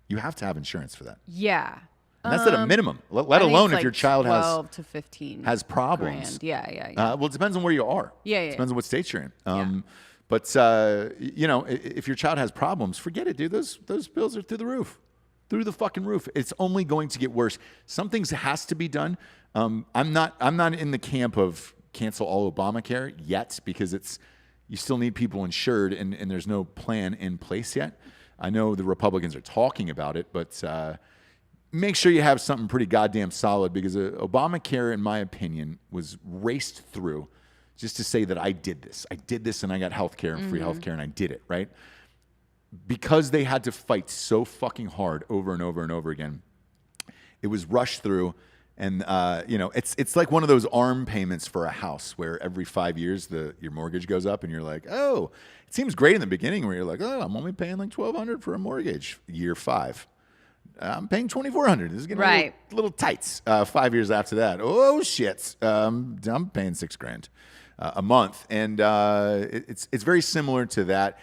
[SPEAKER 2] You have to have insurance for that.
[SPEAKER 3] Yeah.
[SPEAKER 2] And that's at a minimum, let alone if your child
[SPEAKER 3] 12 to 15
[SPEAKER 2] has problems.
[SPEAKER 3] grand. Yeah.
[SPEAKER 2] Well, it depends on where you are.
[SPEAKER 3] Yeah.
[SPEAKER 2] It depends on what state you're in.
[SPEAKER 3] Yeah.
[SPEAKER 2] But, if your child has problems, forget it, dude. Those bills are through the roof. Through the fucking roof. It's only going to get worse. Something has to be done. I'm not in the camp of cancel all Obamacare yet, because you still need people insured, and there's no plan in place yet. I know the Republicans are talking about it, but make sure you have something pretty goddamn solid, because Obamacare, in my opinion, was raced through just to say that I did this. I did this, and I got health care and free health care, and I did it, right? Because they had to fight so fucking hard over and over and over again. It was rushed through, and it's like one of those ARM payments for a house where every 5 years your mortgage goes up, and you're like, oh, it seems great in the beginning where you're like, oh, I'm only paying like $1,200 for a mortgage. Year 5. I'm paying $2,400. This is getting a little tights. 5 years after that, oh shit, I'm paying $6,000 a month, and it's very similar to that.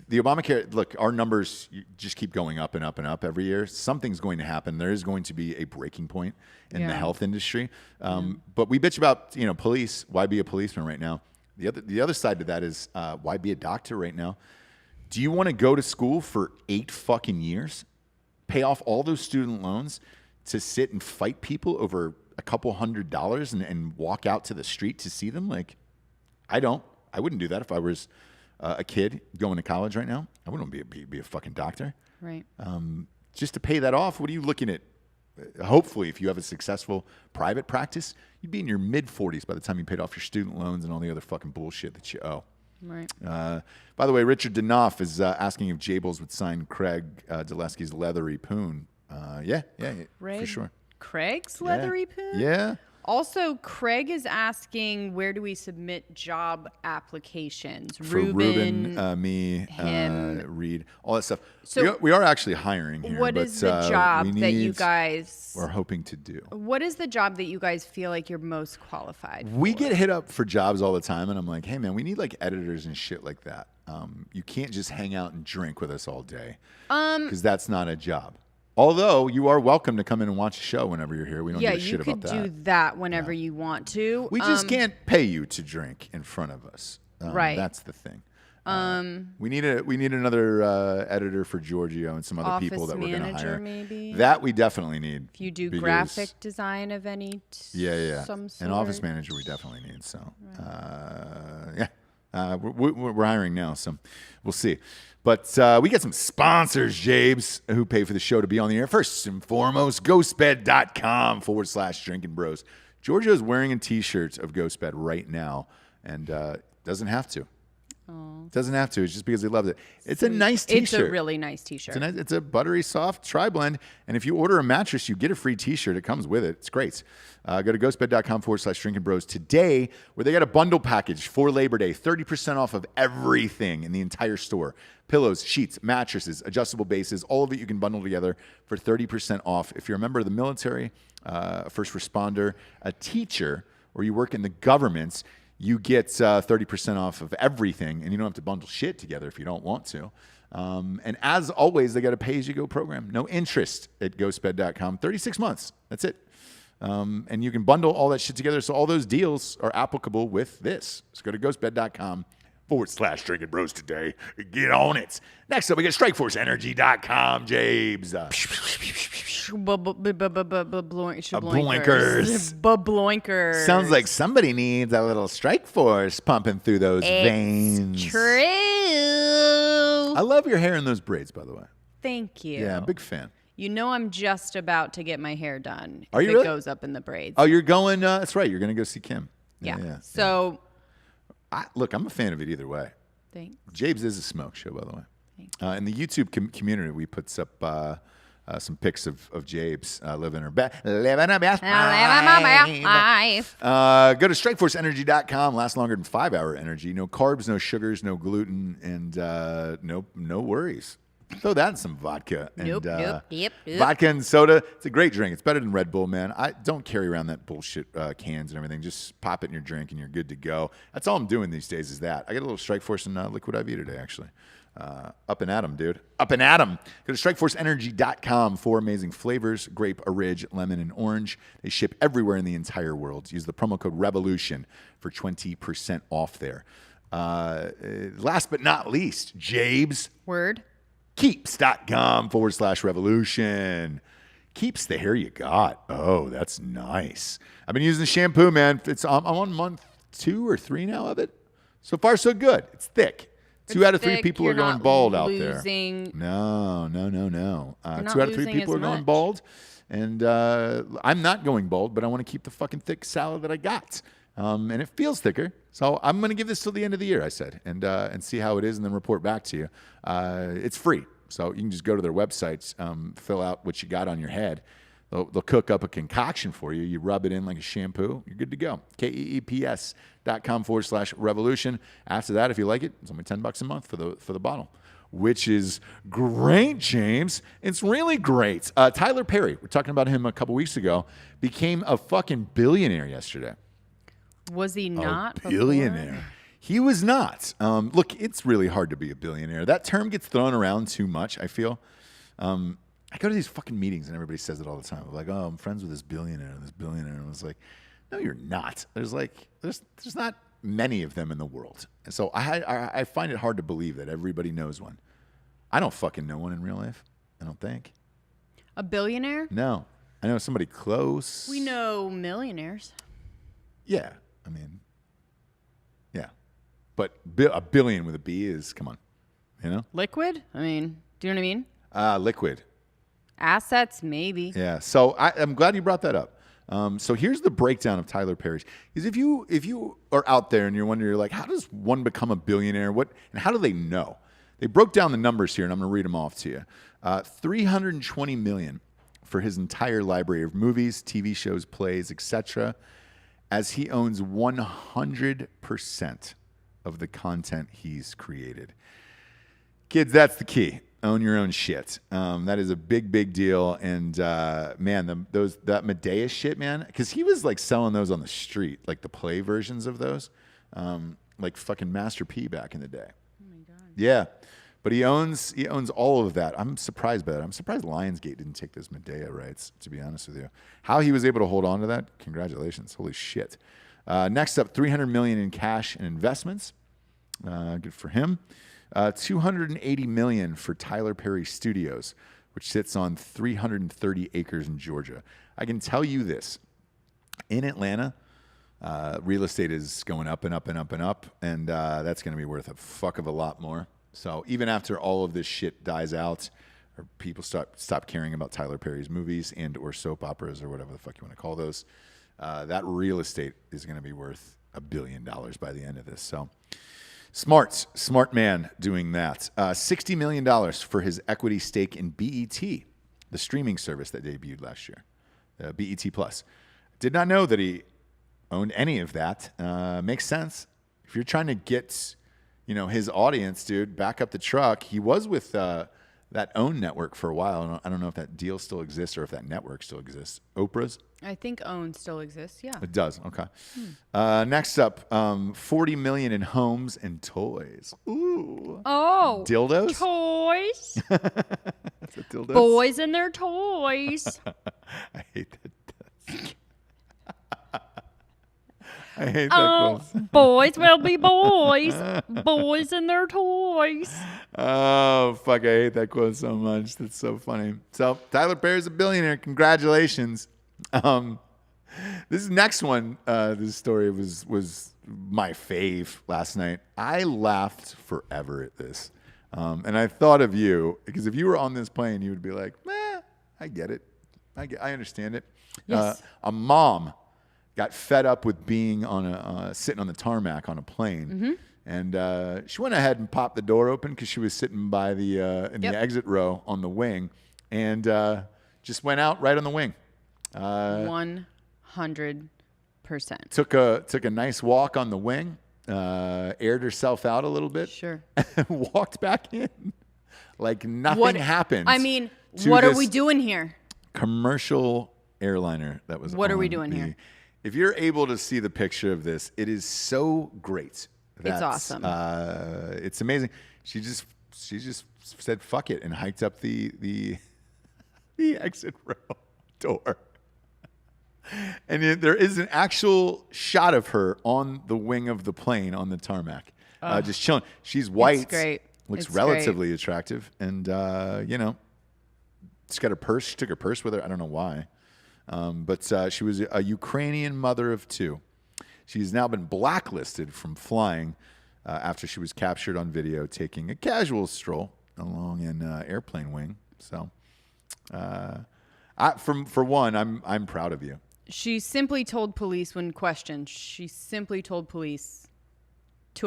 [SPEAKER 2] The Obamacare, look, our numbers just keep going up and up and up every year. Something's going to happen. There is going to be a breaking point in the health industry. But we bitch about police. Why be a policeman right now? The other side to that is why be a doctor right now? Do you want to go to school for 8 fucking years? Pay off all those student loans to sit and fight people over a couple $100 and walk out to the street to see them? Like, I wouldn't do that if I was a kid going to college right now. I wouldn't be a fucking doctor.
[SPEAKER 3] Right.
[SPEAKER 2] Just to pay that off, what are you looking at? Hopefully, if you have a successful private practice, you'd be in your mid-40s by the time you paid off your student loans and all the other fucking bullshit that you owe.
[SPEAKER 3] Right.
[SPEAKER 2] By the way, Richard Danoff is asking if Jables would sign Craig Dulesky's leathery poon. Yeah, for sure.
[SPEAKER 3] Craig's leathery poon?
[SPEAKER 2] Yeah.
[SPEAKER 3] Also, Craig is asking, where do we submit job applications?
[SPEAKER 2] For Ruben, me,
[SPEAKER 3] him.
[SPEAKER 2] Reed, all that stuff.
[SPEAKER 3] So
[SPEAKER 2] we are actually hiring here.
[SPEAKER 3] What is the job that you guys
[SPEAKER 2] are hoping to do?
[SPEAKER 3] What is the job that you guys feel like you're most qualified for?
[SPEAKER 2] We get hit up for jobs all the time, and I'm like, hey, man, we need like editors and shit like that. You can't just hang out and drink with us all day, because that's not a job. Although you are welcome to come in and watch a show whenever you're here. We don't give a shit about that.
[SPEAKER 3] Yeah, you could do that whenever you want to.
[SPEAKER 2] We just can't pay you to drink in front of us.
[SPEAKER 3] Right.
[SPEAKER 2] That's the thing. We need another editor for Giorgio and some other people that we're going to hire.
[SPEAKER 3] Maybe.
[SPEAKER 2] That we definitely need.
[SPEAKER 3] If you do graphic design of any some sort.
[SPEAKER 2] An office manager we definitely need. So we're hiring now, so we'll see. But we got some sponsors, Jabes, who pay for the show to be on the air. First and foremost, ghostbed.com/Drinkin Bros. Giorgio's wearing a T-shirt of Ghostbed right now, and doesn't have to. Doesn't have to. It's just because he loves it. It's a nice T-shirt.
[SPEAKER 3] It's a really nice T-shirt.
[SPEAKER 2] It's a buttery, soft tri-blend. And if you order a mattress, you get a free T-shirt. It comes with it. It's great. Go to ghostbed.com/Drinkin Bros today, where they got a bundle package for Labor Day. 30% off of everything in the entire store. Pillows, sheets, mattresses, adjustable bases, all of it you can bundle together for 30% off. If you're a member of the military, a first responder, a teacher, or you work in the government, you get 30% off of everything, and you don't have to bundle shit together if you don't want to. And as always, they got a pay-as-you-go program. No interest at ghostbed.com. 36 months. That's it. And you can bundle all that shit together, so all those deals are applicable with this. So go to ghostbed.com Drinkin Bros today. Get on it. Next up, we got StrikeForceEnergy.com, Jabes.
[SPEAKER 3] Bloinkers.
[SPEAKER 2] Sounds like somebody needs a little Strike Force pumping through those veins.
[SPEAKER 3] True.
[SPEAKER 2] I love your hair in those braids, by the way.
[SPEAKER 3] Thank you.
[SPEAKER 2] Yeah, big fan.
[SPEAKER 3] You know I'm just about to get my hair done.
[SPEAKER 2] Are
[SPEAKER 3] if
[SPEAKER 2] you
[SPEAKER 3] it
[SPEAKER 2] really?
[SPEAKER 3] goes up in the braids.
[SPEAKER 2] Oh, you're going, that's right. You're going to go see Kim.
[SPEAKER 3] Yeah. So.
[SPEAKER 2] Look, I'm a fan of it either way.
[SPEAKER 3] Thanks.
[SPEAKER 2] Jabes is a smoke show, by the way. In the YouTube community, we puts up some pics of Jabes living her best life. Go to StrikeForceEnergy.com. Lasts longer than 5-hour energy. No carbs, no sugars, no gluten, and no worries. Throw that in some vodka.
[SPEAKER 3] Nope.
[SPEAKER 2] Vodka and soda. It's a great drink. It's better than Red Bull, man. I don't carry around that bullshit cans and everything. Just pop it in your drink and you're good to go. That's all I'm doing these days is that. I got a little Strike Force and Liquid IV today, actually. Up and at 'em, dude. Up and at 'em. Go to StrikeForceEnergy.com for amazing flavors. Grape, orange, lemon, and orange. They ship everywhere in the entire world. Use the promo code REVOLUTION for 20% off there. Last but not least, Jabes.
[SPEAKER 3] Word.
[SPEAKER 2] Keeps.com/revolution. Keeps the hair you got. Oh, that's nice. I've been using the shampoo, man. I'm on month 2 or 3 now of it. So far, so good. It's thick. 2 out of 3 people are going bald out there. No. 2 out of 3 people are going bald. And I'm not going bald, but I want to keep the fucking thick salad that I got. And it feels thicker. So I'm going to give this till the end of the year, I said, and see how it is and then report back to you. It's free. So you can just go to their websites, fill out what you got on your head. They'll cook up a concoction for you. You rub it in like a shampoo. You're good to go. KEEPS.com/revolution. After that, if you like it, it's only $10 a month for the bottle, which is great, James. It's really great. Tyler Perry, we're talking about him a couple weeks ago, became a fucking billionaire yesterday.
[SPEAKER 3] Was he not
[SPEAKER 2] a billionaire?
[SPEAKER 3] Before?
[SPEAKER 2] He was not. Look, it's really hard to be a billionaire. That term gets thrown around too much, I feel. I go to these fucking meetings and everybody says it all the time. Like, oh, I'm friends with this billionaire. And I was like, no, you're not. There's not many of them in the world. And so I find it hard to believe that everybody knows one. I don't fucking know one in real life. I don't think.
[SPEAKER 3] A billionaire?
[SPEAKER 2] No. I know somebody close.
[SPEAKER 3] We know millionaires.
[SPEAKER 2] Yeah. I mean, yeah. But a billion with a B is, come on, you know?
[SPEAKER 3] Liquid? I mean, do you know what I mean?
[SPEAKER 2] Liquid.
[SPEAKER 3] Assets, maybe.
[SPEAKER 2] Yeah. So I'm glad you brought that up. So here's the breakdown of Tyler Perry's. Because if you are out there and you're wondering, you're like, how does one become a billionaire? And how do they know? They broke down the numbers here, and I'm going to read them off to you. $320 million for his entire library of movies, TV shows, plays, etc., as he owns 100% of the content he's created. Kids, that's the key. Own your own shit. That is a big, big deal. And man, that Medea shit, man, because he was like selling those on the street, like the play versions of those, like fucking Master P back in the day. Oh my god. Yeah, but he owns all of that. I'm surprised by that. I'm surprised Lionsgate didn't take those Medea rights, to be honest with you. How he was able to hold on to that, congratulations. Holy shit. Next up, $300 million in cash and investments. Good for him. $280 million for Tyler Perry Studios, which sits on 330 acres in Georgia. I can tell you this. In Atlanta, real estate is going up and up and up and up, and that's going to be worth a fuck of a lot more. So even after all of this shit dies out, or people stop caring about Tyler Perry's movies and or soap operas or whatever the fuck you want to call those, that real estate is going to be worth $1 billion by the end of this. So smart man doing that. $60 million for his equity stake in BET, the streaming service that debuted last year, BET Plus. Did not know that he owned any of that. Makes sense. If you're trying to get, his audience, dude, back up the truck. He was with that OWN network for a while. I don't know if that deal still exists or if that network still exists. Oprah's?
[SPEAKER 3] I think OWN still exists, yeah.
[SPEAKER 2] It does, okay. Next up, $40 million in homes and toys. Ooh.
[SPEAKER 3] Oh.
[SPEAKER 2] Dildos?
[SPEAKER 3] Toys.
[SPEAKER 2] Is that dildos?
[SPEAKER 3] Boys and their toys.
[SPEAKER 2] I hate that. I I hate that quote.
[SPEAKER 3] Boys will be boys. Boys and their toys.
[SPEAKER 2] Oh, fuck. I hate that quote so much. That's so funny. So, Tyler Perry's a billionaire. Congratulations. This next one, this story was my fave last night. I laughed forever at this. And I thought of you, because if you were on this plane, you would be like, I get it. I understand it.
[SPEAKER 3] Yes.
[SPEAKER 2] A mom got fed up with being on sitting on the tarmac on a plane. And she went ahead and popped the door open because she was sitting by the in the exit row on the wing, and just went out right on the wing.
[SPEAKER 3] 100%.
[SPEAKER 2] Took a nice walk on the wing, aired herself out a little bit,
[SPEAKER 3] Sure.
[SPEAKER 2] and walked back in like nothing happened.
[SPEAKER 3] I mean, what are we doing here?
[SPEAKER 2] Commercial airliner that was.
[SPEAKER 3] What are we
[SPEAKER 2] on
[SPEAKER 3] doing here?
[SPEAKER 2] If you're able to see the picture of this, it is so great.
[SPEAKER 3] It's awesome.
[SPEAKER 2] It's amazing. She just said fuck it and hiked up the exit row door. And there is an actual shot of her on the wing of the plane on the tarmac, just chilling. She's white.
[SPEAKER 3] It's great.
[SPEAKER 2] Looks
[SPEAKER 3] It's
[SPEAKER 2] relatively attractive, and she's got her purse. She took her purse with her. I don't know why, but she was a Ukrainian mother of two. She's now been blacklisted from flying after she was captured on video taking a casual stroll along an airplane wing. So, for one, I'm proud of you.
[SPEAKER 3] She simply told police when questioned, too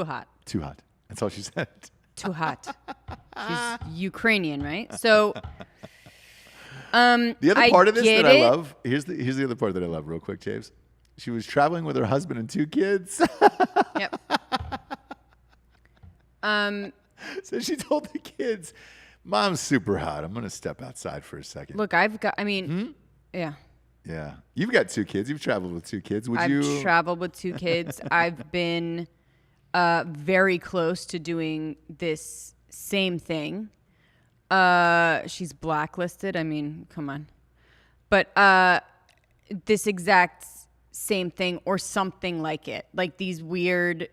[SPEAKER 3] hot.
[SPEAKER 2] Too hot. That's all she said.
[SPEAKER 3] Too hot. She's Ukrainian, right? So
[SPEAKER 2] the other part of this that I
[SPEAKER 3] it.
[SPEAKER 2] love, here's the other part that I love real quick, James. She was traveling with her husband and two kids.
[SPEAKER 3] Yep.
[SPEAKER 2] So she told the kids, Mom's super hot. I'm going to step outside for a second.
[SPEAKER 3] Look, yeah.
[SPEAKER 2] Yeah. You've got two kids. You've traveled with two kids.
[SPEAKER 3] I've traveled with two kids. I've been very close to doing this same thing. She's blacklisted. I mean, come on. But this exact same thing or something like it. Like these weird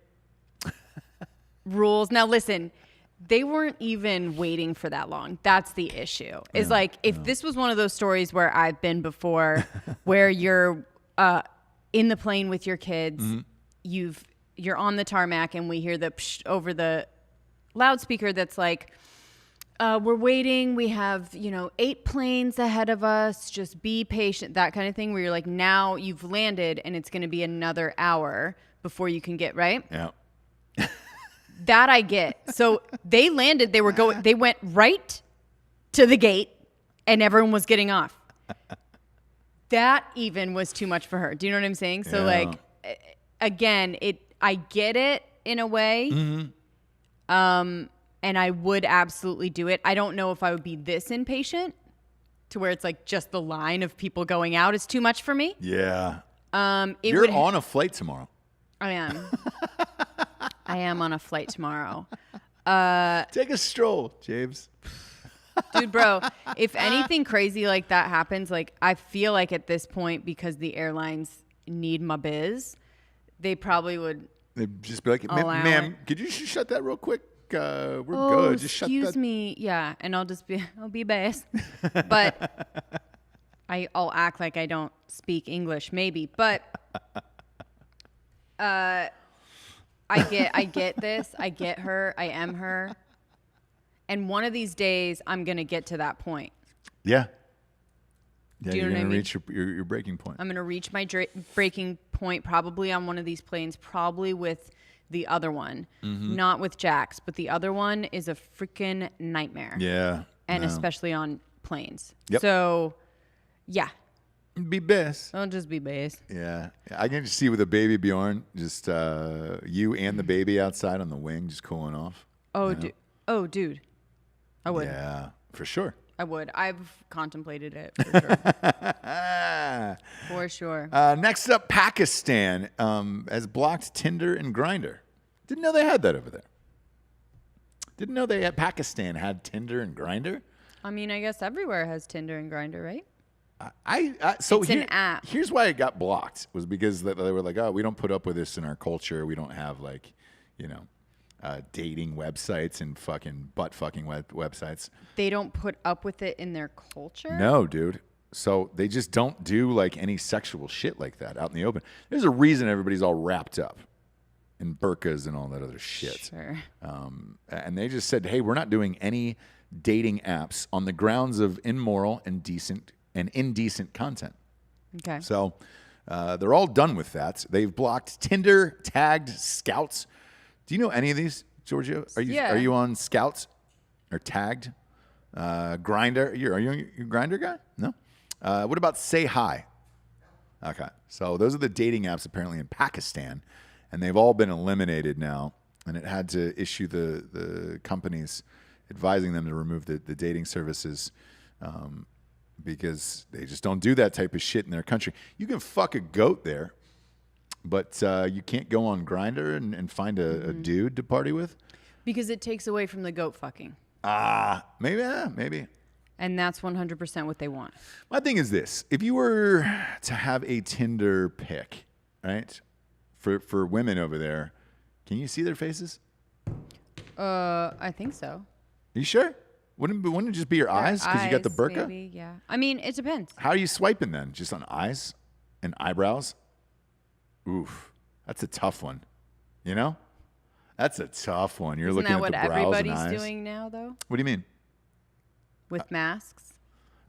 [SPEAKER 3] rules. Now, listen, they weren't even waiting for that long. That's the issue. Is if this was one of those stories where I've been before, where you're in the plane with your kids, you're on the tarmac, and we hear the psh over the loudspeaker that's like, we're waiting. We have 8 planes ahead of us. Just be patient. That kind of thing. Where you're like, now you've landed, and it's going to be another hour before you can get right.
[SPEAKER 2] Yeah.
[SPEAKER 3] That I get. So they landed. They went right to the gate, and everyone was getting off. That even was too much for her. Do you know what I'm saying? So again, I get it in a way. And I would absolutely do it. I don't know if I would be this impatient to where it's like just the line of people going out is too much for me.
[SPEAKER 2] Yeah.
[SPEAKER 3] You're
[SPEAKER 2] on a flight tomorrow.
[SPEAKER 3] I am. I am on a flight tomorrow.
[SPEAKER 2] Take a stroll, James.
[SPEAKER 3] Dude, bro, if anything crazy like that happens, like I feel like at this point, because the airlines need my biz, they probably would.
[SPEAKER 2] They'd just be like, ma'am, could you just shut that real quick? We're good. Just shut that.
[SPEAKER 3] Excuse me. Yeah. And I'll be best. But I'll act like I don't speak English, maybe. But I get this. I get her. I am her. And one of these days, I'm going to get to that point.
[SPEAKER 2] Yeah.
[SPEAKER 3] Do you
[SPEAKER 2] you're
[SPEAKER 3] know what I
[SPEAKER 2] going to
[SPEAKER 3] mean?
[SPEAKER 2] reach your breaking point.
[SPEAKER 3] I'm going to reach my breaking point probably on one of these planes, probably with the other one. Not with Jax, but the other one is a freaking nightmare.
[SPEAKER 2] Yeah.
[SPEAKER 3] And especially on planes.
[SPEAKER 2] Yep.
[SPEAKER 3] So, yeah.
[SPEAKER 2] Be best.
[SPEAKER 3] I'll just be base.
[SPEAKER 2] Yeah. I can just see with a baby Bjorn, just you and the baby outside on the wing, just cooling off.
[SPEAKER 3] Dude. I would.
[SPEAKER 2] Yeah, for sure.
[SPEAKER 3] I would. I've contemplated it for sure. For sure.
[SPEAKER 2] Next up, Pakistan has blocked Tinder and Grindr. Didn't know they had that over there. Didn't know Pakistan had Tinder and Grindr.
[SPEAKER 3] I mean, I guess everywhere has Tinder and Grindr, right?
[SPEAKER 2] So
[SPEAKER 3] It's an app.
[SPEAKER 2] Here's why it got blocked was because they were like, oh, we don't put up with this in our culture. We don't have like, dating websites and fucking butt fucking websites.
[SPEAKER 3] They don't put up with it in their culture?
[SPEAKER 2] No, dude. So they just don't do like any sexual shit like that out in the open. There's a reason everybody's all wrapped up in burqas and all that other shit.
[SPEAKER 3] Sure.
[SPEAKER 2] And they just said, hey, we're not doing any dating apps on the grounds of immoral and indecent content.
[SPEAKER 3] Okay.
[SPEAKER 2] So they're all done with that. They've blocked Tinder, Tagged, Scouts. Do you know any of these, Giorgio? Are you on Scouts or Tagged? Grindr? Are you a Grindr guy? No. What about Say Hi? Okay. So those are the dating apps apparently in Pakistan, and they've all been eliminated now. And it had to issue the companies advising them to remove the dating services because they just don't do that type of shit in their country. You can fuck a goat there, but you can't go on Grindr and find a dude to party with.
[SPEAKER 3] Because it takes away from the goat fucking.
[SPEAKER 2] Maybe.
[SPEAKER 3] And that's 100% what they want.
[SPEAKER 2] My thing is this. If you were to have a Tinder pic, right, for women over there, can you see their faces?
[SPEAKER 3] I think so.
[SPEAKER 2] Are you sure? Wouldn't it just be your eyes because you got the burqa?
[SPEAKER 3] Maybe, yeah. I mean, it depends.
[SPEAKER 2] How are you swiping then? Just on eyes and eyebrows? Oof. That's a tough one. You know? That's a tough one. You're
[SPEAKER 3] Isn't
[SPEAKER 2] looking
[SPEAKER 3] that
[SPEAKER 2] at the
[SPEAKER 3] what
[SPEAKER 2] brows and
[SPEAKER 3] everybody's
[SPEAKER 2] eyes.
[SPEAKER 3] doing now, though?
[SPEAKER 2] What do you mean?
[SPEAKER 3] With masks?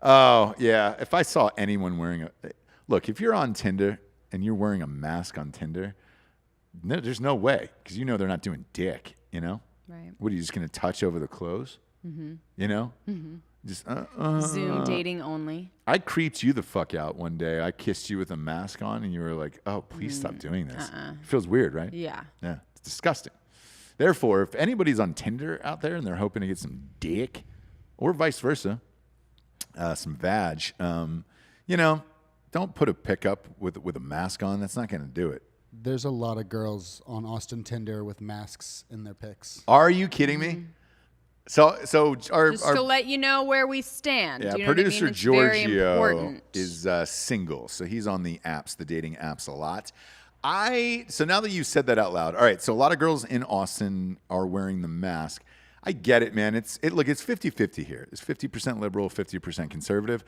[SPEAKER 2] Oh, yeah. If I saw anyone wearing look, if you're on Tinder and you're wearing a mask on Tinder, no, there's no way because you know they're not doing dick, you know?
[SPEAKER 3] Right.
[SPEAKER 2] What, are you just going to touch over the clothes? Mm-hmm. You know? Mm-hmm. Just
[SPEAKER 3] Zoom dating only.
[SPEAKER 2] I creeped you the fuck out one day. I kissed you with a mask on and you were like, oh, please stop doing this. It feels weird, right?
[SPEAKER 3] Yeah.
[SPEAKER 2] Yeah. It's disgusting. Therefore, if anybody's on Tinder out there and they're hoping to get some dick or vice versa, some vag, don't put a pickup with a mask on. That's not going to do it.
[SPEAKER 1] There's a lot of girls on Austin Tinder with masks in their pics.
[SPEAKER 2] Are you kidding me? So our
[SPEAKER 3] Just to let you know where we stand.
[SPEAKER 2] yeah,
[SPEAKER 3] Do you know
[SPEAKER 2] producer
[SPEAKER 3] what I mean? It's very
[SPEAKER 2] Giorgio
[SPEAKER 3] important.
[SPEAKER 2] is single, so he's on the apps, the dating apps a lot. So now that you said that out loud, all right. So a lot of girls in Austin are wearing the mask. I get it, man. It's 50-50 here. It's 50% liberal, 50% conservative.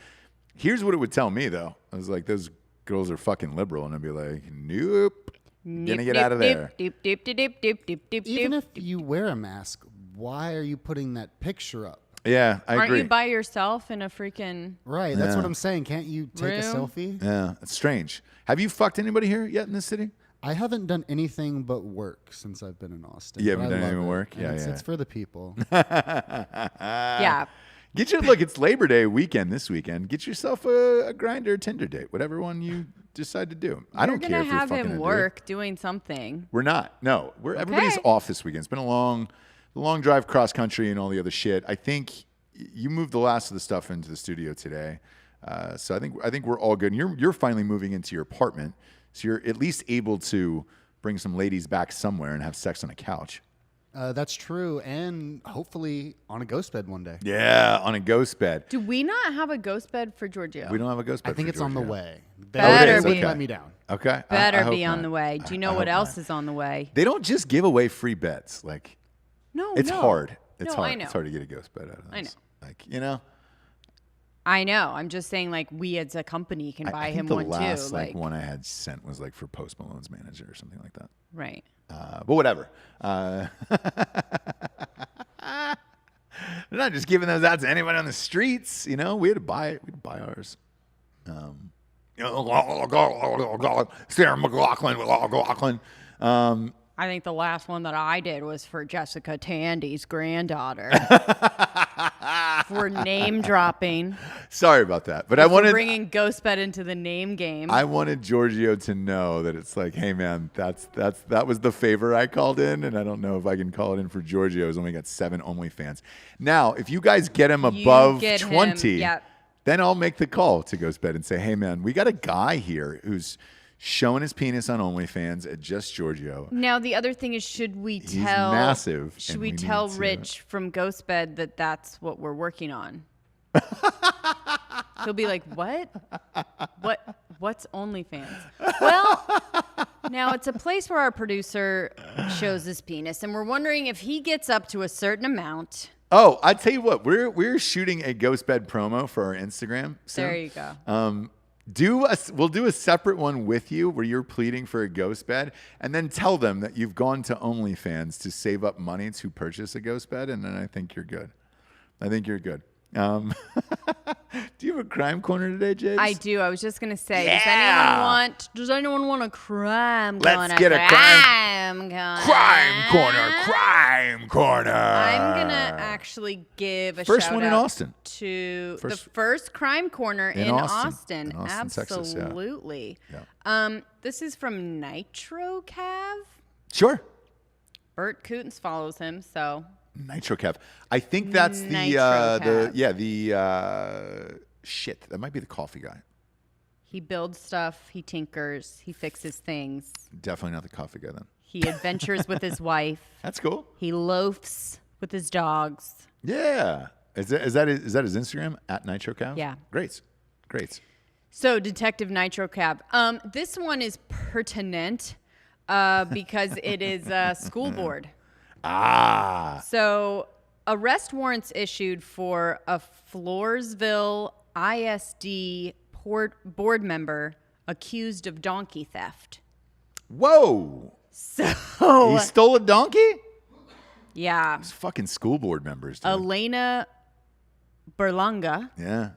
[SPEAKER 2] Here's what it would tell me though. I was like, those girls are fucking liberal, and I'd be like, nope, gonna get out of there.
[SPEAKER 1] Even if you wear a mask, why are you putting that picture up?
[SPEAKER 2] Yeah, I
[SPEAKER 3] Aren't
[SPEAKER 2] agree.
[SPEAKER 3] you by yourself in a freaking
[SPEAKER 1] Right, that's
[SPEAKER 2] Yeah.
[SPEAKER 1] what I'm saying. Can't you take a
[SPEAKER 3] Room?
[SPEAKER 1] selfie?
[SPEAKER 2] Yeah, it's strange. Have you fucked anybody here yet in this city?
[SPEAKER 1] I haven't done anything but work since I've been in Austin.
[SPEAKER 2] You
[SPEAKER 1] but
[SPEAKER 2] haven't
[SPEAKER 1] I
[SPEAKER 2] done any
[SPEAKER 1] love it.
[SPEAKER 2] work?
[SPEAKER 1] And
[SPEAKER 2] Yeah,
[SPEAKER 1] it's,
[SPEAKER 2] yeah.
[SPEAKER 1] it's for the people.
[SPEAKER 3] yeah.
[SPEAKER 2] Look, it's Labor Day weekend this weekend. Get yourself a Grindr Tinder date, whatever one you decide to do. I don't care if
[SPEAKER 3] You're
[SPEAKER 2] you're
[SPEAKER 3] gonna have
[SPEAKER 2] fucking
[SPEAKER 3] him
[SPEAKER 2] a
[SPEAKER 3] work doing something.
[SPEAKER 2] dude. We're not. No, everybody's off this weekend. It's been a long drive cross country and all the other shit. I think you moved the last of the stuff into the studio today, so I think we're all good. And you're finally moving into your apartment, so you're at least able to bring some ladies back somewhere and have sex on a couch.
[SPEAKER 1] That's true, and hopefully on a ghost bed one day.
[SPEAKER 2] Yeah, on a ghost bed.
[SPEAKER 3] Do we not have a ghost bed for Giorgio?
[SPEAKER 2] We don't have a ghost bed.
[SPEAKER 1] I think
[SPEAKER 2] for
[SPEAKER 1] it's on the
[SPEAKER 2] Giorgio.
[SPEAKER 1] way.
[SPEAKER 3] Better
[SPEAKER 1] They
[SPEAKER 3] be.
[SPEAKER 1] let me down.
[SPEAKER 2] Okay. I
[SPEAKER 3] Better
[SPEAKER 2] hope
[SPEAKER 3] be on
[SPEAKER 2] not.
[SPEAKER 3] the way. Do you know
[SPEAKER 2] I
[SPEAKER 3] what
[SPEAKER 2] hope
[SPEAKER 3] else
[SPEAKER 2] not.
[SPEAKER 3] is on the way?
[SPEAKER 2] They don't just give away free beds. Like,
[SPEAKER 3] No,
[SPEAKER 2] it's
[SPEAKER 3] no.
[SPEAKER 2] hard. It's
[SPEAKER 3] No,
[SPEAKER 2] hard.
[SPEAKER 3] I know.
[SPEAKER 2] It's hard to get a ghost bed out of this.
[SPEAKER 3] I know.
[SPEAKER 2] Like, you know.
[SPEAKER 3] I know. I'm just saying, like, we as a company can buy
[SPEAKER 2] I think
[SPEAKER 3] him
[SPEAKER 2] the
[SPEAKER 3] one
[SPEAKER 2] last
[SPEAKER 3] too.
[SPEAKER 2] like one I had sent was like for Post Malone's manager or something like that.
[SPEAKER 3] Right.
[SPEAKER 2] But whatever. They're not just giving those out to anyone on the streets. You know, we had to buy it. We had to buy ours. Sarah McLaughlin.
[SPEAKER 3] I think the last one that I did was for Jessica Tandy's granddaughter. For name dropping.
[SPEAKER 2] Sorry about that, but I
[SPEAKER 3] For
[SPEAKER 2] wanted
[SPEAKER 3] bringing Ghost Bed into the name game.
[SPEAKER 2] I wanted Giorgio to know that it's like, hey man, that was the favor I called in, and I don't know if I can call it in for Giorgio. He's only got 7 OnlyFans. Now, if you guys get him above
[SPEAKER 3] get him,
[SPEAKER 2] 20,
[SPEAKER 3] yep.
[SPEAKER 2] then I'll make the call to Ghost Bed and say, hey man, we got a guy here who's showing his penis on OnlyFans at Just Giorgio.
[SPEAKER 3] Now the other thing is, should we
[SPEAKER 2] He's
[SPEAKER 3] tell
[SPEAKER 2] massive,
[SPEAKER 3] Should
[SPEAKER 2] and
[SPEAKER 3] we
[SPEAKER 2] we
[SPEAKER 3] tell
[SPEAKER 2] need to-
[SPEAKER 3] Rich from Ghost Bed that that's what we're working on? He'll be like, what? What's OnlyFans? Well, now it's a place where our producer shows his penis, and we're wondering if he gets up to a certain amount.
[SPEAKER 2] Oh, I tell you what, we're shooting a ghost bed promo for our Instagram soon.
[SPEAKER 3] There you go.
[SPEAKER 2] We'll do a separate one with you where you're pleading for a ghost bed, and then tell them that you've gone to OnlyFans to save up money to purchase a ghost bed, and then I think you're good. Do you have a crime corner today, James?
[SPEAKER 3] I do. I was just gonna say,
[SPEAKER 2] Yeah.
[SPEAKER 3] does anyone want a crime corner?
[SPEAKER 2] Let's get a
[SPEAKER 3] crime
[SPEAKER 2] corner.
[SPEAKER 3] I'm gonna actually give a
[SPEAKER 2] First
[SPEAKER 3] shout
[SPEAKER 2] one in
[SPEAKER 3] out
[SPEAKER 2] Austin.
[SPEAKER 3] to the first crime corner in Austin.
[SPEAKER 2] In Austin, Texas, yeah.
[SPEAKER 3] Absolutely.
[SPEAKER 2] Yeah.
[SPEAKER 3] This is from Nitro Cav.
[SPEAKER 2] Sure.
[SPEAKER 3] Bert Coutens follows him, so
[SPEAKER 2] Nitro Cav. I think that's shit. That might be the coffee guy.
[SPEAKER 3] he builds stuff, he tinkers, he fixes things.
[SPEAKER 2] Definitely not the coffee guy then.
[SPEAKER 3] He adventures with his wife.
[SPEAKER 2] That's cool.
[SPEAKER 3] He loafs with his dogs.
[SPEAKER 2] Yeah. Is that his Instagram at Nitro Cav?
[SPEAKER 3] Yeah.
[SPEAKER 2] Great.
[SPEAKER 3] So, Detective Nitro Cab. This one is pertinent because it is school board.
[SPEAKER 2] Ah.
[SPEAKER 3] So, arrest warrants issued for a Floresville ISD board member accused of donkey theft.
[SPEAKER 2] Whoa.
[SPEAKER 3] So,
[SPEAKER 2] He stole a donkey?
[SPEAKER 3] yeah,
[SPEAKER 2] These fucking school board members, dude.
[SPEAKER 3] Elena Berlanga
[SPEAKER 2] Yeah.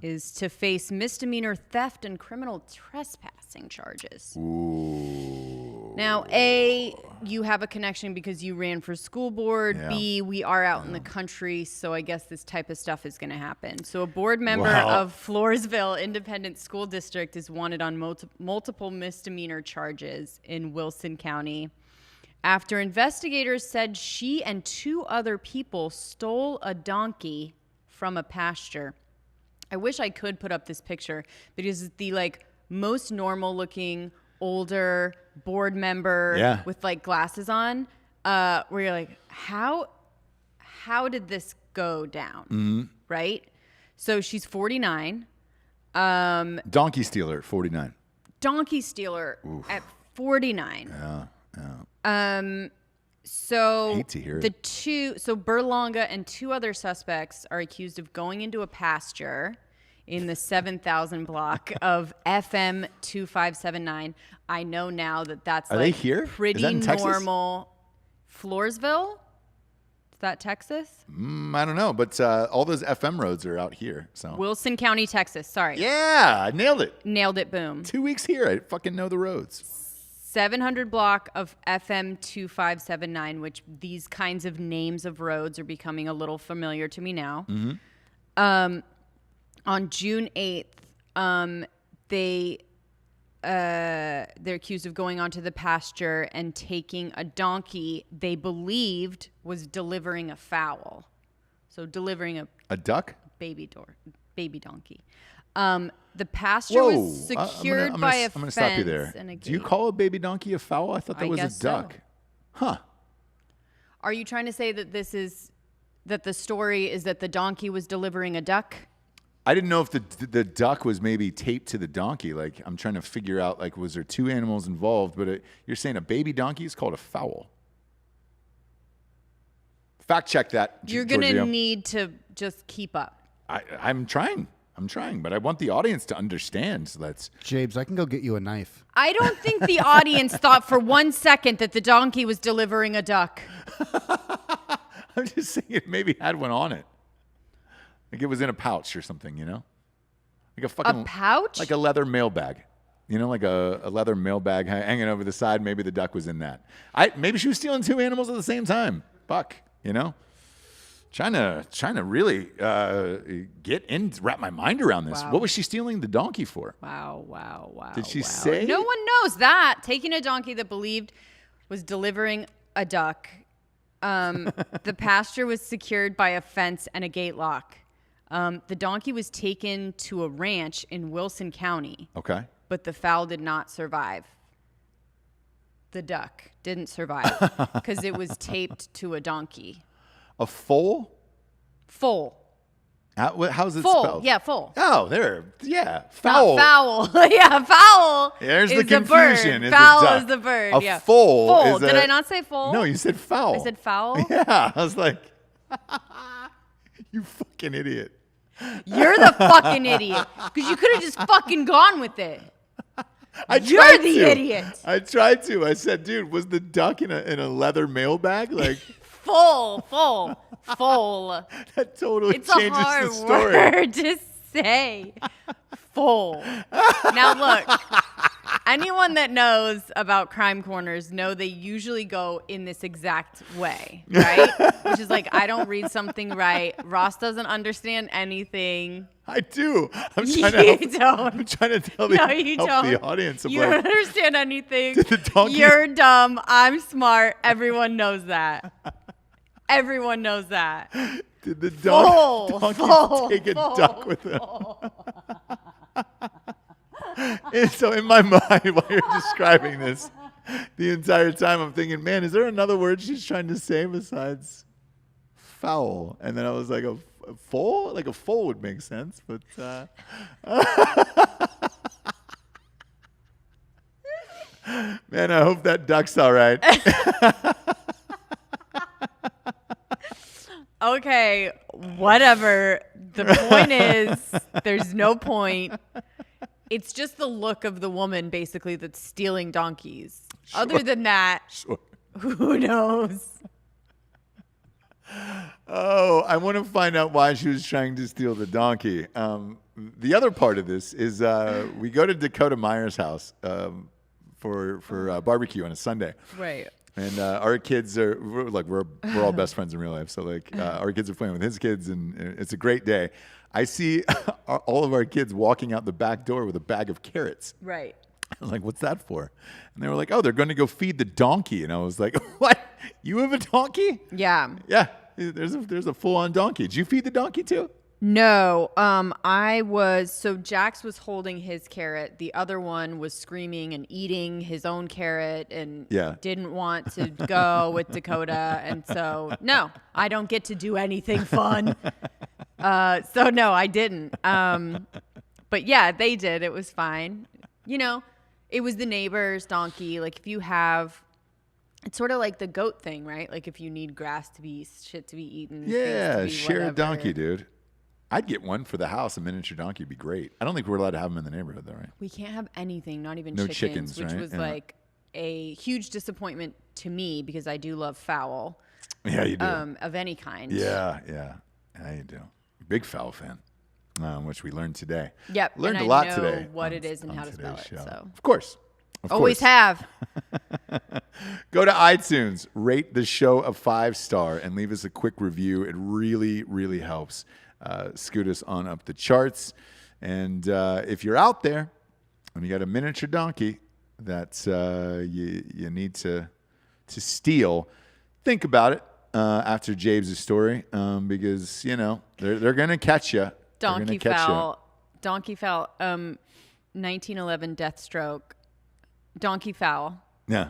[SPEAKER 3] is to face misdemeanor theft and criminal trespassing charges.
[SPEAKER 2] Ooh.
[SPEAKER 3] Now, A, you have a connection because you ran for school board.
[SPEAKER 2] Yeah.
[SPEAKER 3] B, we are out in the country, so I guess this type of stuff is going to happen. So a board member
[SPEAKER 2] Wow.
[SPEAKER 3] of Floresville Independent School District is wanted on multiple misdemeanor charges in Wilson County after investigators said she and 2 other people stole a donkey from a pasture. I wish I could put up this picture because it's the most normal looking older board member with glasses on, where you're like, how did this go down?
[SPEAKER 2] Mm-hmm.
[SPEAKER 3] Right? So she's 49.
[SPEAKER 2] Donkey stealer, 49.
[SPEAKER 3] Donkey stealer at 49.
[SPEAKER 2] Yeah.
[SPEAKER 3] So
[SPEAKER 2] Hate to hear it.
[SPEAKER 3] Berlanga and 2 other suspects are accused of going into a pasture in the 7,000 block of FM 2579. I know now that's
[SPEAKER 2] Are they here?
[SPEAKER 3] Pretty
[SPEAKER 2] Is that in Texas?
[SPEAKER 3] normal. Floresville? Is that Texas?
[SPEAKER 2] I don't know, but all those FM roads are out here. So
[SPEAKER 3] Wilson County, Texas. Sorry.
[SPEAKER 2] yeah, I nailed it.
[SPEAKER 3] Nailed it. Boom.
[SPEAKER 2] 2 weeks here. I fucking know the roads.
[SPEAKER 3] 700 block of FM 2579, which these kinds of names of roads are becoming a little familiar to me now.
[SPEAKER 2] Mm-hmm.
[SPEAKER 3] On June 8th, they're accused of going onto the pasture and taking a donkey they believed was delivering a fowl. So delivering
[SPEAKER 2] A duck?
[SPEAKER 3] baby donkey. The pasture was
[SPEAKER 2] Whoa.
[SPEAKER 3] secured by a
[SPEAKER 2] I'm gonna
[SPEAKER 3] fence
[SPEAKER 2] stop you there.
[SPEAKER 3] and a
[SPEAKER 2] Do you
[SPEAKER 3] gate.
[SPEAKER 2] call a baby donkey a fowl? I thought that
[SPEAKER 3] I
[SPEAKER 2] was
[SPEAKER 3] guess
[SPEAKER 2] a
[SPEAKER 3] so.
[SPEAKER 2] duck. Huh.
[SPEAKER 3] Are you trying to say that that the story is that the donkey was delivering a duck?
[SPEAKER 2] I didn't know if the duck was maybe taped to the donkey. Like, I'm trying to figure out, was there 2 animals involved? But you're saying a baby donkey is called a fowl. Fact check that.
[SPEAKER 3] You're going to
[SPEAKER 2] Giorgio.
[SPEAKER 3] need to just keep up.
[SPEAKER 2] I'm trying, but I want the audience to understand. So that's
[SPEAKER 1] Jabes, I can go get you a knife.
[SPEAKER 3] I don't think the audience thought for 1 second that the donkey was delivering a duck.
[SPEAKER 2] I'm just saying it maybe had one on it. Like it was in a pouch or something, Like a fucking
[SPEAKER 3] pouch?
[SPEAKER 2] Like a leather mailbag. Like a leather mailbag hanging over the side. Maybe the duck was in that. Maybe she was stealing 2 animals at the same time. Fuck, Trying to really wrap my mind around this.
[SPEAKER 3] Wow.
[SPEAKER 2] What was she stealing the donkey for?
[SPEAKER 3] Wow.
[SPEAKER 2] Did she say?
[SPEAKER 3] No one knows that. Taking a donkey that believed was delivering a duck. The pasture was secured by a fence and a gate lock. The donkey was taken to a ranch in Wilson County.
[SPEAKER 2] Okay.
[SPEAKER 3] But the fowl did not survive. The duck didn't survive because it was taped to a donkey.
[SPEAKER 2] A foal?
[SPEAKER 3] Foal.
[SPEAKER 2] How's it
[SPEAKER 3] Full.
[SPEAKER 2] spelled?
[SPEAKER 3] Yeah, full.
[SPEAKER 2] Oh, there. Yeah. Foul.
[SPEAKER 3] Not foul. Yeah, foul.
[SPEAKER 2] There's
[SPEAKER 3] is
[SPEAKER 2] the confusion.
[SPEAKER 3] Bird.
[SPEAKER 2] It's a
[SPEAKER 3] Foul
[SPEAKER 2] duck.
[SPEAKER 3] is the bird.
[SPEAKER 2] A
[SPEAKER 3] yeah.
[SPEAKER 2] foal
[SPEAKER 3] Full.
[SPEAKER 2] is
[SPEAKER 3] Did I not say full?
[SPEAKER 2] No, you said foul.
[SPEAKER 3] I said foul.
[SPEAKER 2] Yeah. I was like, you fucking idiot.
[SPEAKER 3] You're the fucking idiot. Because you could have just fucking gone with it. You're
[SPEAKER 2] tried
[SPEAKER 3] the
[SPEAKER 2] to.
[SPEAKER 3] idiot.
[SPEAKER 2] I tried to. I said, dude, was the duck in a leather mail bag? Like
[SPEAKER 3] Full.
[SPEAKER 2] that totally
[SPEAKER 3] It's a
[SPEAKER 2] changes
[SPEAKER 3] hard
[SPEAKER 2] the story.
[SPEAKER 3] word to say. Full. Now look, anyone that knows about crime corners know they usually go in this exact way, right? Which is like, I don't read something right. Ross doesn't understand anything.
[SPEAKER 2] I do. I'm
[SPEAKER 3] You
[SPEAKER 2] trying to help,
[SPEAKER 3] don't.
[SPEAKER 2] I'm trying to tell
[SPEAKER 3] No,
[SPEAKER 2] the,
[SPEAKER 3] you
[SPEAKER 2] help
[SPEAKER 3] don't.
[SPEAKER 2] the audience. I'm
[SPEAKER 3] You
[SPEAKER 2] like,
[SPEAKER 3] don't understand anything.
[SPEAKER 2] Did the donkey-
[SPEAKER 3] You're dumb. I'm smart. Everyone knows that. Everyone knows that.
[SPEAKER 2] did the
[SPEAKER 3] Full,
[SPEAKER 2] donkey
[SPEAKER 3] full,
[SPEAKER 2] take a
[SPEAKER 3] full,
[SPEAKER 2] duck with him? And so in my mind, while you're describing this, the entire time I'm thinking, man, is there another word she's trying to say besides foul? And then I was like, a foal? Like a foal would make sense, but man, I hope that duck's all right.
[SPEAKER 3] Okay, whatever. The point is, there's no point. It's just the look of the woman, basically, that's stealing donkeys.
[SPEAKER 2] Sure.
[SPEAKER 3] Other than that,
[SPEAKER 2] Sure.
[SPEAKER 3] who knows?
[SPEAKER 2] Oh, I want to find out why she was trying to steal the donkey. The other part of this is we go to Dakota Meyer's house for barbecue on a Sunday.
[SPEAKER 3] Right.
[SPEAKER 2] And our kids we're all best friends in real life. So our kids are playing with his kids, and it's a great day. I see all of our kids walking out the back door with a bag of carrots.
[SPEAKER 3] Right.
[SPEAKER 2] I'm like, what's that for? And they were like, oh, they're going to go feed the donkey. And I was like, what? You have a donkey?
[SPEAKER 3] Yeah.
[SPEAKER 2] Yeah. There's a full-on donkey. Did you feed the donkey too?
[SPEAKER 3] No, so Jax was holding his carrot. The other one was screaming and eating his own carrot and didn't want to go with Dakota. And so, no, I don't get to do anything fun. So no, I didn't. But yeah, they did. It was fine. You know, it was the neighbor's donkey. Like if you have, it's sort of like the goat thing, right? Like if you need grass to be shit to be eaten.
[SPEAKER 2] Yeah,
[SPEAKER 3] be
[SPEAKER 2] share
[SPEAKER 3] whatever.
[SPEAKER 2] a donkey, dude. I'd get one for the house. A miniature donkey would be great. I don't think we're allowed to have them in the neighborhood, though, right?
[SPEAKER 3] We can't have anything, not even
[SPEAKER 2] No
[SPEAKER 3] chickens, which
[SPEAKER 2] right?
[SPEAKER 3] was like a huge disappointment to me because I do love fowl.
[SPEAKER 2] Yeah, you do.
[SPEAKER 3] Of any kind.
[SPEAKER 2] Yeah, you do. Big fowl fan, which we learned today.
[SPEAKER 3] Yep.
[SPEAKER 2] Learned
[SPEAKER 3] and
[SPEAKER 2] a lot
[SPEAKER 3] I know
[SPEAKER 2] today.
[SPEAKER 3] what it is and how to spell it.
[SPEAKER 2] Show.
[SPEAKER 3] So
[SPEAKER 2] Of course.
[SPEAKER 3] always have.
[SPEAKER 2] Go to iTunes, rate the show a 5-star, and leave us a quick review. It really, really helps scoot us on up the charts. And if you're out there and you got a miniature donkey that you need to steal, think about it after James' story because, you know, they're going to catch you.
[SPEAKER 3] Donkey fowl. 1911 Deathstroke. Donkey fowl.
[SPEAKER 2] Yeah.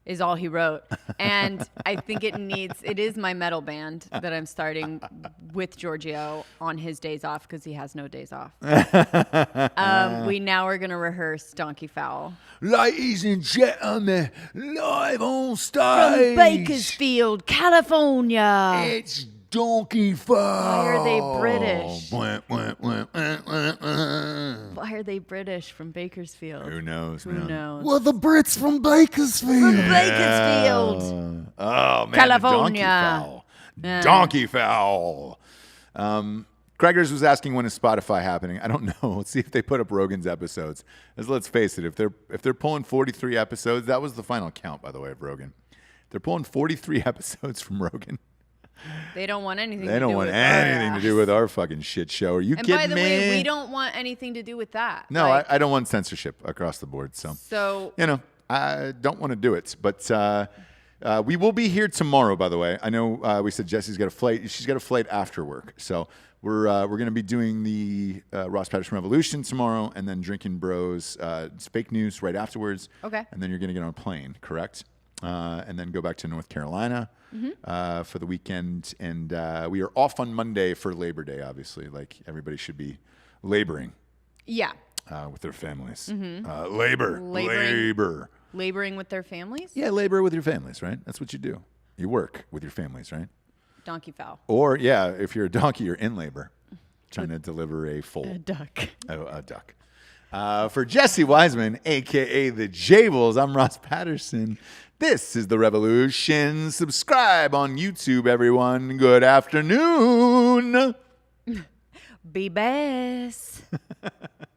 [SPEAKER 3] Is all he wrote. And I think it is my metal band that I'm starting with Giorgio on his days off because he has no days off. We now are going to rehearse Donkey Fowl.
[SPEAKER 2] Ladies and gentlemen, live on stage.
[SPEAKER 3] From Bakersfield, California.
[SPEAKER 2] It's Donkey Fowl.
[SPEAKER 3] Why are they British?
[SPEAKER 2] Wah, wah, wah, wah, wah, wah.
[SPEAKER 3] Why are they British from Bakersfield?
[SPEAKER 2] Who knows,
[SPEAKER 3] Who
[SPEAKER 2] man?
[SPEAKER 3] knows?
[SPEAKER 1] Well, the Brits from Bakersfield.
[SPEAKER 3] From Bakersfield.
[SPEAKER 2] Oh, man.
[SPEAKER 3] California.
[SPEAKER 2] Donkey Fowl. Gregors was asking when is Spotify happening. I don't know. Let's see if they put up Rogan's episodes. As let's face it, if they're pulling 43 episodes, that was the final count, by the way, of Rogan. They're pulling 43 episodes from Rogan.
[SPEAKER 3] They don't want anything
[SPEAKER 2] They
[SPEAKER 3] to
[SPEAKER 2] don't
[SPEAKER 3] do
[SPEAKER 2] want
[SPEAKER 3] with
[SPEAKER 2] anything
[SPEAKER 3] our
[SPEAKER 2] to do with our fucking shit show. Are you
[SPEAKER 3] And
[SPEAKER 2] kidding
[SPEAKER 3] by the
[SPEAKER 2] me?
[SPEAKER 3] way, we don't want anything to do with that.
[SPEAKER 2] No,
[SPEAKER 3] Like,
[SPEAKER 2] I don't want censorship across the board. So, you know, I don't want to do it. But we will be here tomorrow, by the way. I know we said Jessie's got a flight. She's got a flight after work. So we're going to be doing the Ross Patterson Revolution tomorrow and then Drinkin Bros. Fake news right afterwards.
[SPEAKER 3] Okay.
[SPEAKER 2] And then you're going to get on a plane, correct? and then go back to North Carolina for the weekend. And we are off on Monday for Labor Day, obviously. Like everybody should be laboring.
[SPEAKER 3] Yeah.
[SPEAKER 2] With their families.
[SPEAKER 3] Laboring with their families?
[SPEAKER 2] Yeah, labor with your families, right? That's what you do. You work with your families, right?
[SPEAKER 3] Donkey fowl.
[SPEAKER 2] Or, yeah, if you're a donkey, you're in labor, trying to deliver a foal.
[SPEAKER 3] A duck.
[SPEAKER 2] Oh, a duck. For Jessie Wiseman, a.k.a. the Jables, I'm Ross Patterson. This is The Revolution. Subscribe on YouTube, everyone. Good afternoon.
[SPEAKER 3] Be best.